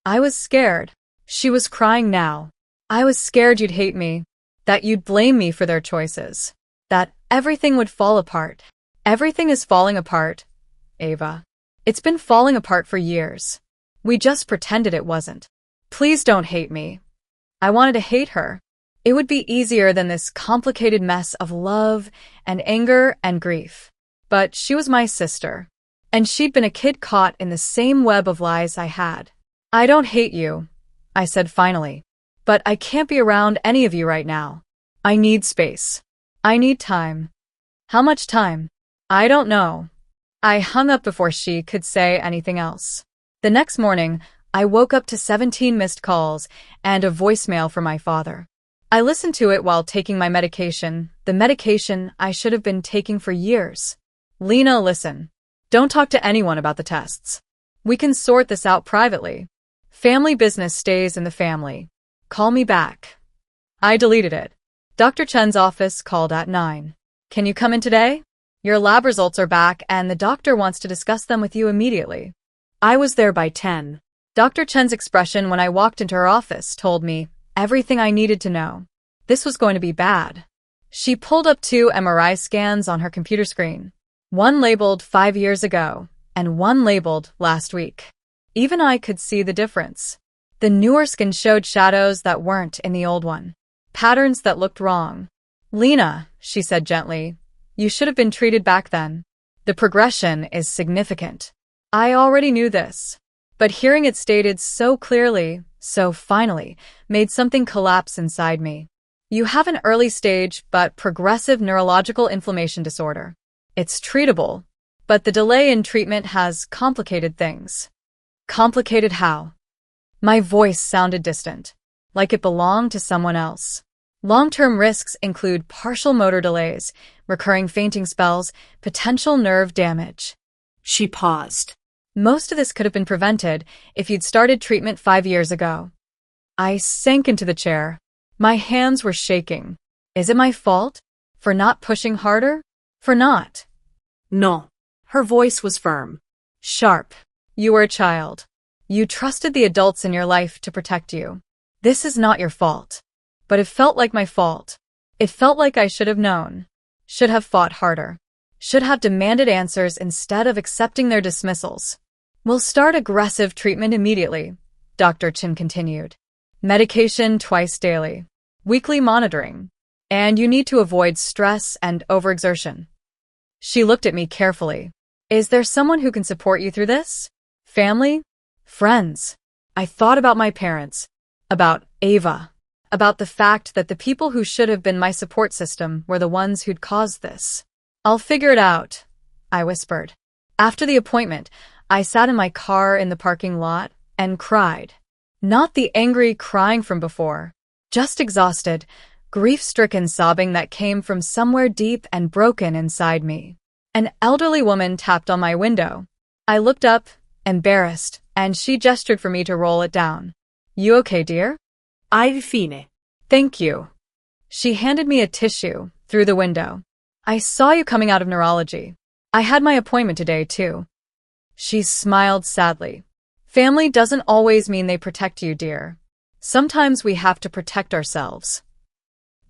I was scared. She was crying now. I was scared you'd hate me. That you'd blame me for their choices. That everything would fall apart. Everything is falling apart, Ava. It's been falling apart for years. We just pretended it wasn't. Please don't hate me. I wanted to hate her. It would be easier than this complicated mess of love and anger and grief. But she was my sister. And she'd been a kid caught in the same web of lies I had. I don't hate you, I said finally. But I can't be around any of you right now. I need space. I need time. How much time? I don't know. I hung up before she could say anything else. The next morning, I woke up to 17 missed calls and a voicemail from my father. I listened to it while taking my medication, the medication I should have been taking for years. Lena, listen. Don't talk to anyone about the tests. We can sort this out privately. Family business stays in the family. Call me back. I deleted it. Dr. Chen's office called at 9. Can you come in today? Your lab results are back and the doctor wants to discuss them with you immediately. I was there by 10. Dr. Chen's expression when I walked into her office told me everything I needed to know. This was going to be bad. She pulled up 2 MRI scans on her computer screen. One labeled 5 years ago, and one labeled last week. Even I could see the difference. The newer scan showed shadows that weren't in the old one. Patterns that looked wrong. "Lena," she said gently, "you should have been treated back then. The progression is significant." I already knew this, but hearing it stated so clearly, so finally, made something collapse inside me. "You have an early stage but progressive neurological inflammation disorder. It's treatable, but the delay in treatment has complicated things." Complicated how? My voice sounded distant, like it belonged to someone else. Long-term risks include partial motor delays, recurring fainting spells, potential nerve damage. She paused. Most of this could have been prevented if you'd started treatment 5 years ago. I sank into the chair. My hands were shaking. Is it my fault? For not pushing harder? For not? No. Her voice was firm. Sharp. You were a child. You trusted the adults in your life to protect you. This is not your fault. But it felt like my fault. It felt like I should have known. Should have fought harder. Should have demanded answers instead of accepting their dismissals. "We'll start aggressive treatment immediately," Dr. Chin continued. "Medication twice daily. Weekly monitoring. And you need to avoid stress and overexertion." She looked at me carefully. "Is there someone who can support you through this? Family? Friends?" I thought about my parents. About Ava. About the fact that the people who should have been my support system were the ones who'd caused this. "I'll figure it out," I whispered. After the appointment, I sat in my car in the parking lot and cried. Not the angry crying from before, just exhausted, grief-stricken sobbing that came from somewhere deep and broken inside me. An elderly woman tapped on my window. I looked up, embarrassed, and she gestured for me to roll it down. "You okay, dear?" "I've fine." "Thank you." She handed me a tissue through the window. "I saw you coming out of neurology. I had my appointment today, too." She smiled sadly. "Family doesn't always mean they protect you, dear. Sometimes we have to protect ourselves."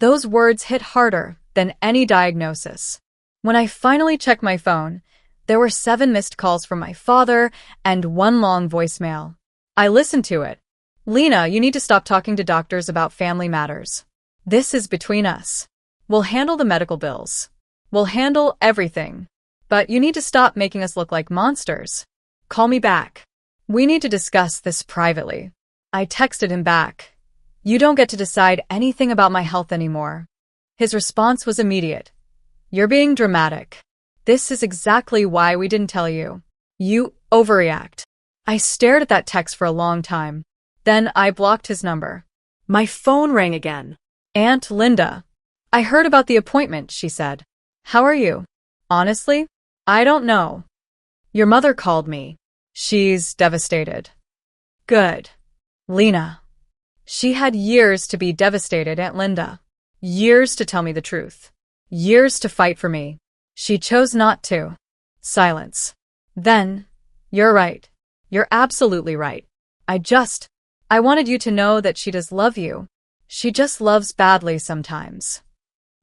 Those words hit harder than any diagnosis. When I finally checked my phone, there were 7 missed calls from my father and 1 long voicemail. I listened to it. "Lena, you need to stop talking to doctors about family matters. This is between us. We'll handle the medical bills. We'll handle everything. But you need to stop making us look like monsters. Call me back. We need to discuss this privately." I texted him back. "You don't get to decide anything about my health anymore." His response was immediate. "You're being dramatic. This is exactly why we didn't tell you. You overreact." I stared at that text for a long time. Then I blocked his number. My phone rang again. "Aunt Linda. I heard about the appointment," she said. "How are you?" "Honestly, I don't know. Your mother called me. She's devastated." "Good. Lena." She had years to be devastated, Aunt Linda. Years to tell me the truth. Years to fight for me. She chose not to. Silence. Then, "You're right. You're absolutely right. I wanted you to know that she does love you. She just loves badly sometimes."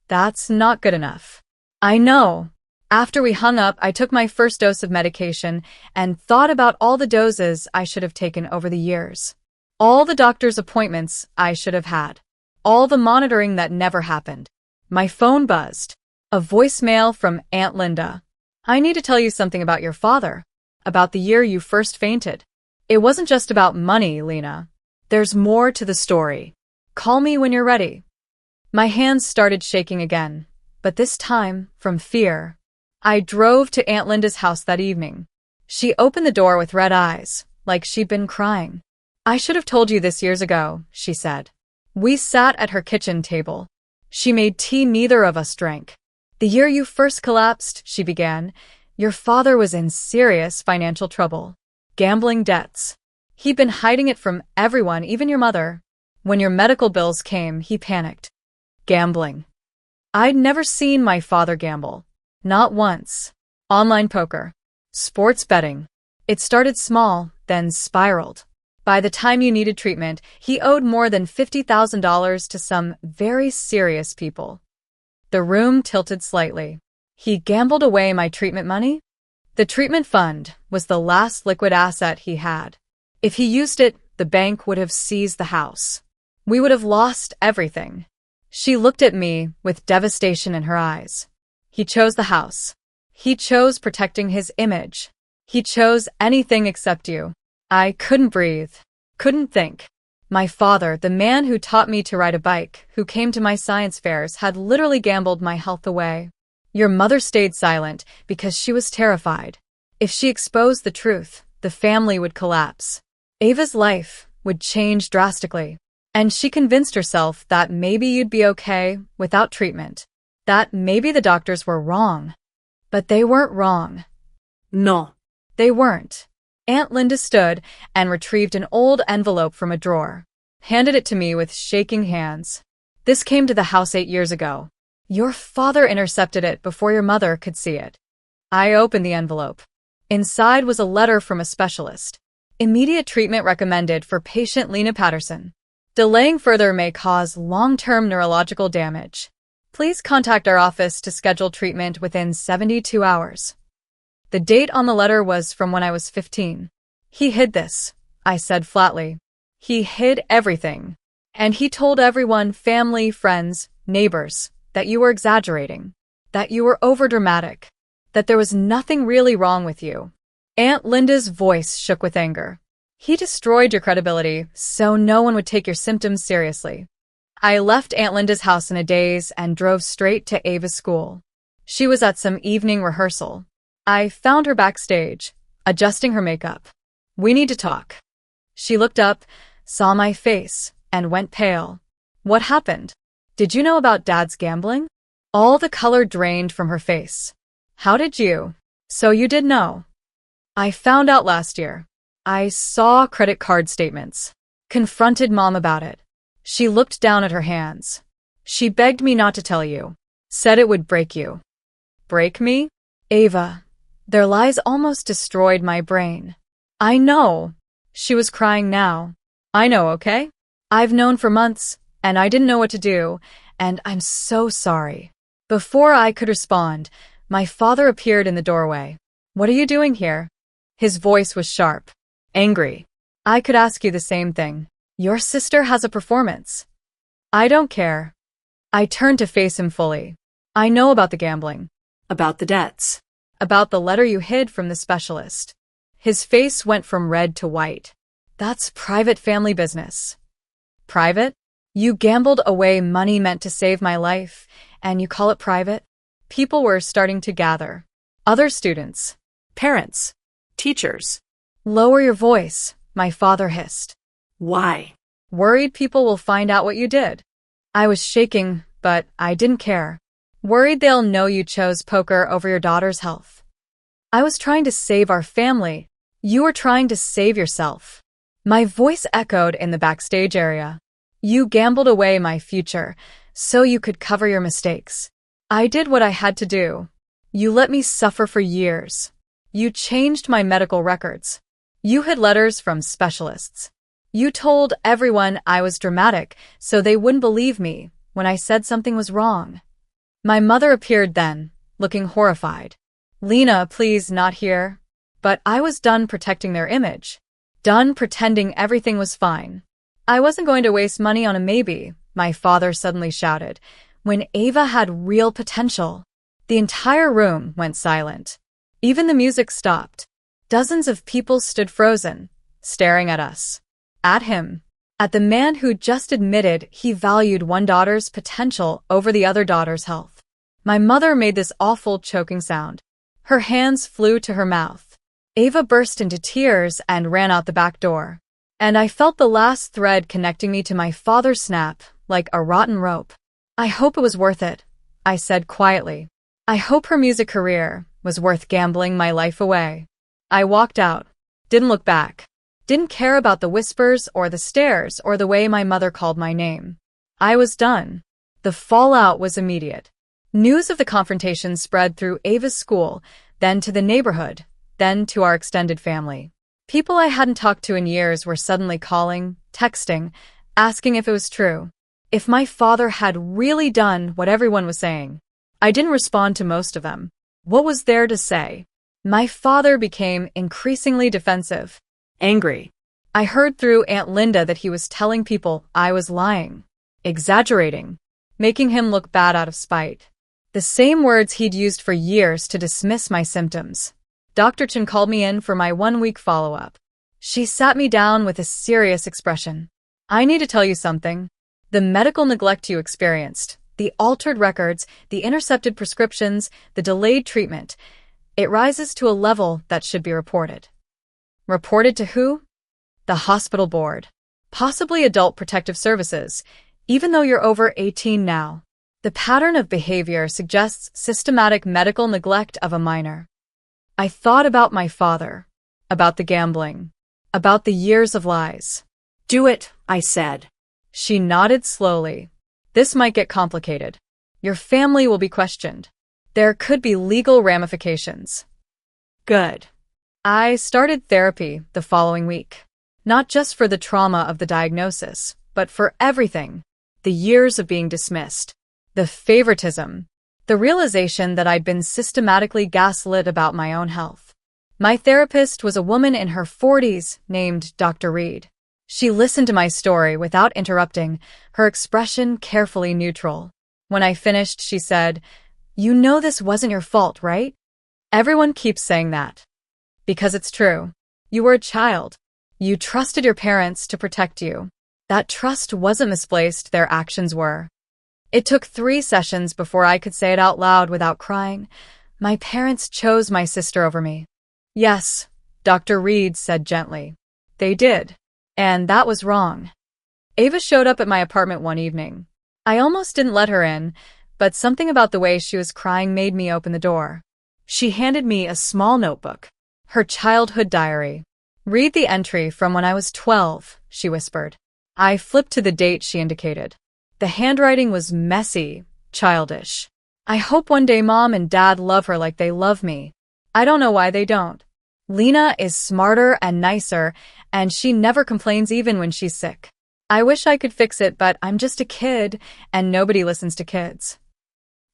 That's not good enough. I know. After we hung up, I took my first dose of medication and thought about all the doses I should have taken over the years. All the doctor's appointments I should have had. All the monitoring that never happened. My phone buzzed. A voicemail from Aunt Linda. "I need to tell you something about your father. About the year you first fainted. It wasn't just about money, Lena. There's more to the story. Call me when you're ready." My hands started shaking again, but this time from fear. I drove to Aunt Linda's house that evening. She opened the door with red eyes, like she'd been crying. "I should have told you this years ago," she said. We sat at her kitchen table. She made tea neither of us drank. "The year you first collapsed," she began, "your father was in serious financial trouble. Gambling debts. He'd been hiding it from everyone, even your mother. When your medical bills came, he panicked." Gambling. I'd never seen my father gamble. Not once. Online poker. Sports betting. It started small, then spiraled. By the time you needed treatment, he owed more than $50,000 to some very serious people. The room tilted slightly. He gambled away my treatment money? The treatment fund was the last liquid asset he had. If he used it, the bank would have seized the house. We would have lost everything. She looked at me with devastation in her eyes. He chose the house. He chose protecting his image. He chose anything except you. I couldn't breathe, couldn't think. My father, the man who taught me to ride a bike, who came to my science fairs, had literally gambled my health away. Your mother stayed silent because she was terrified. If she exposed the truth, the family would collapse. Ava's life would change drastically. And she convinced herself that maybe you'd be okay without treatment. That maybe the doctors were wrong. But they weren't wrong. No. They weren't. Aunt Linda stood and retrieved an old envelope from a drawer, handed it to me with shaking hands. This came to the house 8 years ago. Your father intercepted it before your mother could see it. I opened the envelope. Inside was a letter from a specialist. Immediate treatment recommended for patient Lena Patterson. Delaying further may cause long-term neurological damage. Please contact our office to schedule treatment within 72 hours. The date on the letter was from when I was 15. He hid this, I said flatly. He hid everything. And he told everyone, family, friends, neighbors, that you were exaggerating, that you were overdramatic, that there was nothing really wrong with you. Aunt Linda's voice shook with anger. He destroyed your credibility so no one would take your symptoms seriously. I left Aunt Linda's house in a daze and drove straight to Ava's school. She was at some evening rehearsal. I found her backstage, adjusting her makeup. We need to talk. She looked up, saw my face, and went pale. What happened? Did you know about Dad's gambling? All the color drained from her face. How did you? So you did know. I found out last year. I saw credit card statements. Confronted Mom about it. She looked down at her hands. She begged me not to tell you. Said it would break you. Break me? Ava. Their lies almost destroyed my brain. I know. She was crying now. I know, okay? I've known for months, and I didn't know what to do, and I'm so sorry. Before I could respond, my father appeared in the doorway. What are you doing here? His voice was sharp, angry. I could ask you the same thing. Your sister has a performance. I don't care. I turned to face him fully. I know about the gambling. About the debts. About the letter you hid from the specialist. His face went from red to white. That's private family business. Private? You gambled away money meant to save my life, and you call it private? People were starting to gather. Other students. Parents. Teachers. Lower your voice, my father hissed. Why? Worried people will find out what you did. I was shaking, but I didn't care. Worried they'll know you chose poker over your daughter's health. I was trying to save our family. You were trying to save yourself. My voice echoed in the backstage area. You gambled away my future, so you could cover your mistakes. I did what I had to do. You let me suffer for years. You changed my medical records. You hid letters from specialists. You told everyone I was dramatic, so they wouldn't believe me when I said something was wrong. My mother appeared then, looking horrified. Lena, please, not here. But I was done protecting their image. Done pretending everything was fine. I wasn't going to waste money on a maybe, my father suddenly shouted, when Ava had real potential. The entire room went silent. Even the music stopped. Dozens of people stood frozen, staring at us. At him. At the man who just admitted he valued one daughter's potential over the other daughter's health. My mother made this awful choking sound. Her hands flew to her mouth. Ava burst into tears and ran out the back door. And I felt the last thread connecting me to my father snap, like a rotten rope. I hope it was worth it, I said quietly. I hope her music career was worth gambling my life away. I walked out. Didn't look back. Didn't care about the whispers or the stares or the way my mother called my name. I was done. The fallout was immediate. News of the confrontation spread through Ava's school, then to the neighborhood, then to our extended family. People I hadn't talked to in years were suddenly calling, texting, asking if it was true. If my father had really done what everyone was saying. I didn't respond to most of them. What was there to say? My father became increasingly defensive. Angry. I heard through Aunt Linda that he was telling people I was lying, exaggerating, making him look bad out of spite. The same words he'd used for years to dismiss my symptoms. Dr. Chen called me in for my 1-week follow-up. She sat me down with a serious expression. I need to tell you something. The medical neglect you experienced, the altered records, the intercepted prescriptions, the delayed treatment, it rises to a level that should be reported. Reported to who? The hospital board. Possibly Adult Protective Services, even though you're over 18 now. The pattern of behavior suggests systematic medical neglect of a minor. I thought about my father, about the gambling, about the years of lies. Do it, I said. She nodded slowly. This might get complicated. Your family will be questioned. There could be legal ramifications. Good. I started therapy the following week. Not just for the trauma of the diagnosis, but for everything. The years of being dismissed. The favoritism. The realization that I'd been systematically gaslit about my own health. My therapist was a woman in her 40s named Dr. Reed. She listened to my story without interrupting, her expression carefully neutral. When I finished, she said, "You know this wasn't your fault, right? Everyone keeps saying that. Because it's true. You were a child. You trusted your parents to protect you. That trust wasn't misplaced, their actions were." It took 3 sessions before I could say it out loud without crying. My parents chose my sister over me. Yes, Dr. Reed said gently. They did. And that was wrong. Ava showed up at my apartment one evening. I almost didn't let her in, but something about the way she was crying made me open the door. She handed me a small notebook. Her childhood diary. "Read the entry from when I was 12, she whispered. I flipped to the date she indicated. The handwriting was messy, childish. I hope one day Mom and Dad love her like they love me. I don't know why they don't. Lena is smarter and nicer, and she never complains even when she's sick. I wish I could fix it, but I'm just a kid, and nobody listens to kids."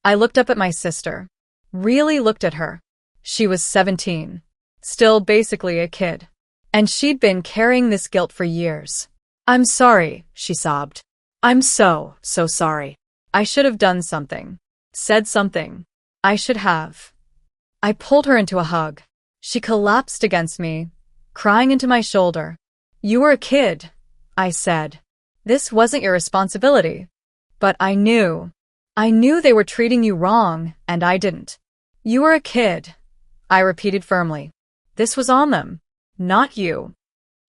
I looked up at my sister. Really looked at her. She was 17. Still basically a kid. And she'd been carrying this guilt for years. "I'm sorry," she sobbed. "I'm so sorry. I should have done something. Said something. I should have." I pulled her into a hug. She collapsed against me, crying into my shoulder. "You were a kid," I said. "This wasn't your responsibility." But I knew. I knew they were treating you wrong, and I didn't. "You were a kid," I repeated firmly. "This was on them, not you."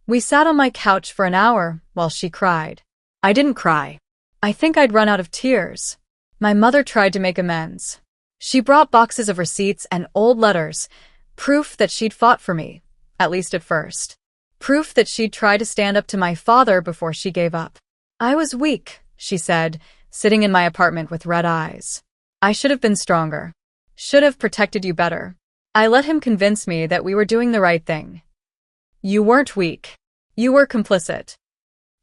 We sat on my couch for an hour while she cried. I didn't cry. I think I'd run out of tears. My mother tried to make amends. She brought boxes of receipts and old letters, proof that she'd fought for me, at least at first. Proof that she'd tried to stand up to my father before she gave up. "I was weak," she said, sitting in my apartment with red eyes. "I should have been stronger. Should have protected you better. I let him convince me that we were doing the right thing." "You weren't weak. You were complicit."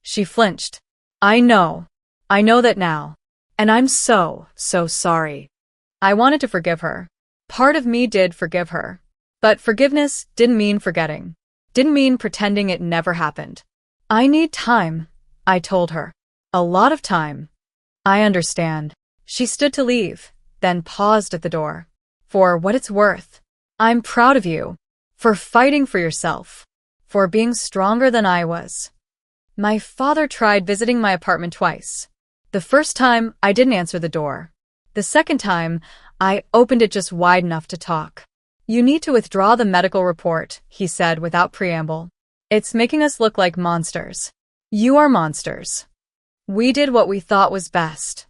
She flinched. "I know. I know that now. And I'm so sorry." I wanted to forgive her. Part of me did forgive her. But forgiveness didn't mean forgetting. Didn't mean pretending it never happened. "I need time," I told her. "A lot of time." "I understand." She stood to leave, then paused at the door. "For what it's worth, I'm proud of you. For fighting for yourself. For being stronger than I was." My father tried visiting my apartment twice. The first time, I didn't answer the door. The second time, I opened it just wide enough to talk. "You need to withdraw the medical report," he said without preamble. "It's making us look like monsters. You are monsters. We did what we thought was best.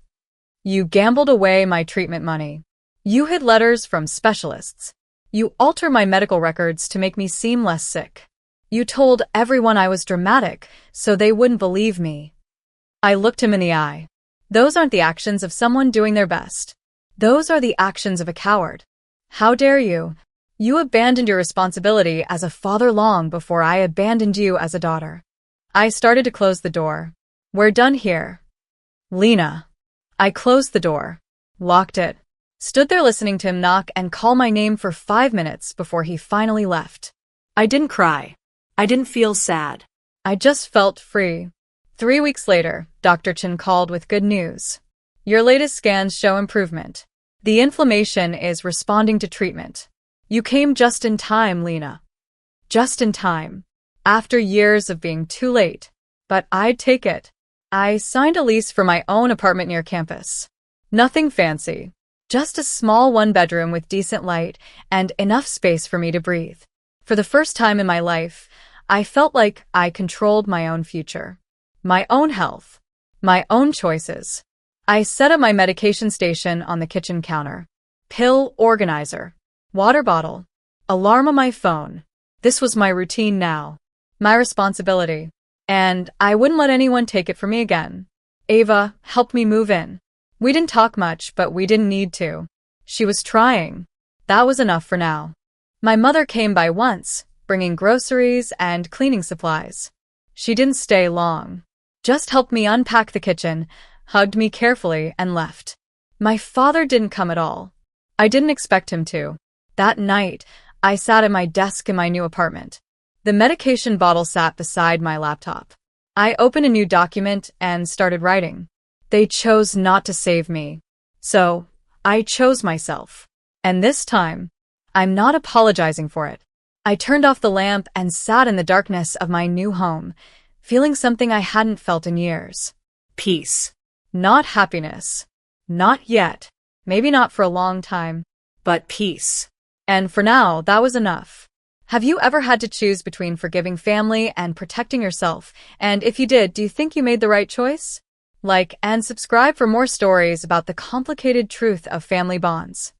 You gambled away my treatment money. You hid letters from specialists. You altered my medical records to make me seem less sick. You told everyone I was dramatic, so they wouldn't believe me." I looked him in the eye. "Those aren't the actions of someone doing their best. Those are the actions of a coward. How dare you? You abandoned your responsibility as a father long before I abandoned you as a daughter." I started to close the door. "We're done here." Lena. I closed the door, locked it, stood there listening to him knock and call my name for 5 minutes before he finally left. I didn't cry. I didn't feel sad. I just felt free. 3 weeks later, Dr. Chen called with good news. Your latest scans show improvement. The inflammation is responding to treatment. You came just in time, Lena. Just in time. After years of being too late. But I'd take it. I signed a lease for my own apartment near campus. Nothing fancy. Just a small one-bedroom with decent light and enough space for me to breathe. For the first time in my life, I felt like I controlled my own future. My own health. My own choices. I set up my medication station on the kitchen counter. Pill organizer. Water bottle. Alarm on my phone. This was my routine now. My responsibility. And I wouldn't let anyone take it from me again. Ava helped me move in. We didn't talk much, but we didn't need to. She was trying. That was enough for now. My mother came by once, bringing groceries and cleaning supplies. She didn't stay long. Just helped me unpack the kitchen, hugged me carefully, and left. My father didn't come at all. I didn't expect him to. That night, I sat at my desk in my new apartment. The medication bottle sat beside my laptop. I opened a new document and started writing. They chose not to save me. So, I chose myself. And this time, I'm not apologizing for it. I turned off the lamp and sat in the darkness of my new home, feeling something I hadn't felt in years. Peace. Not happiness. Not yet. Maybe not for a long time. But peace. And for now, that was enough. Have you ever had to choose between forgiving family and protecting yourself? And if you did, do you think you made the right choice? Like and subscribe for more stories about the complicated truth of family bonds.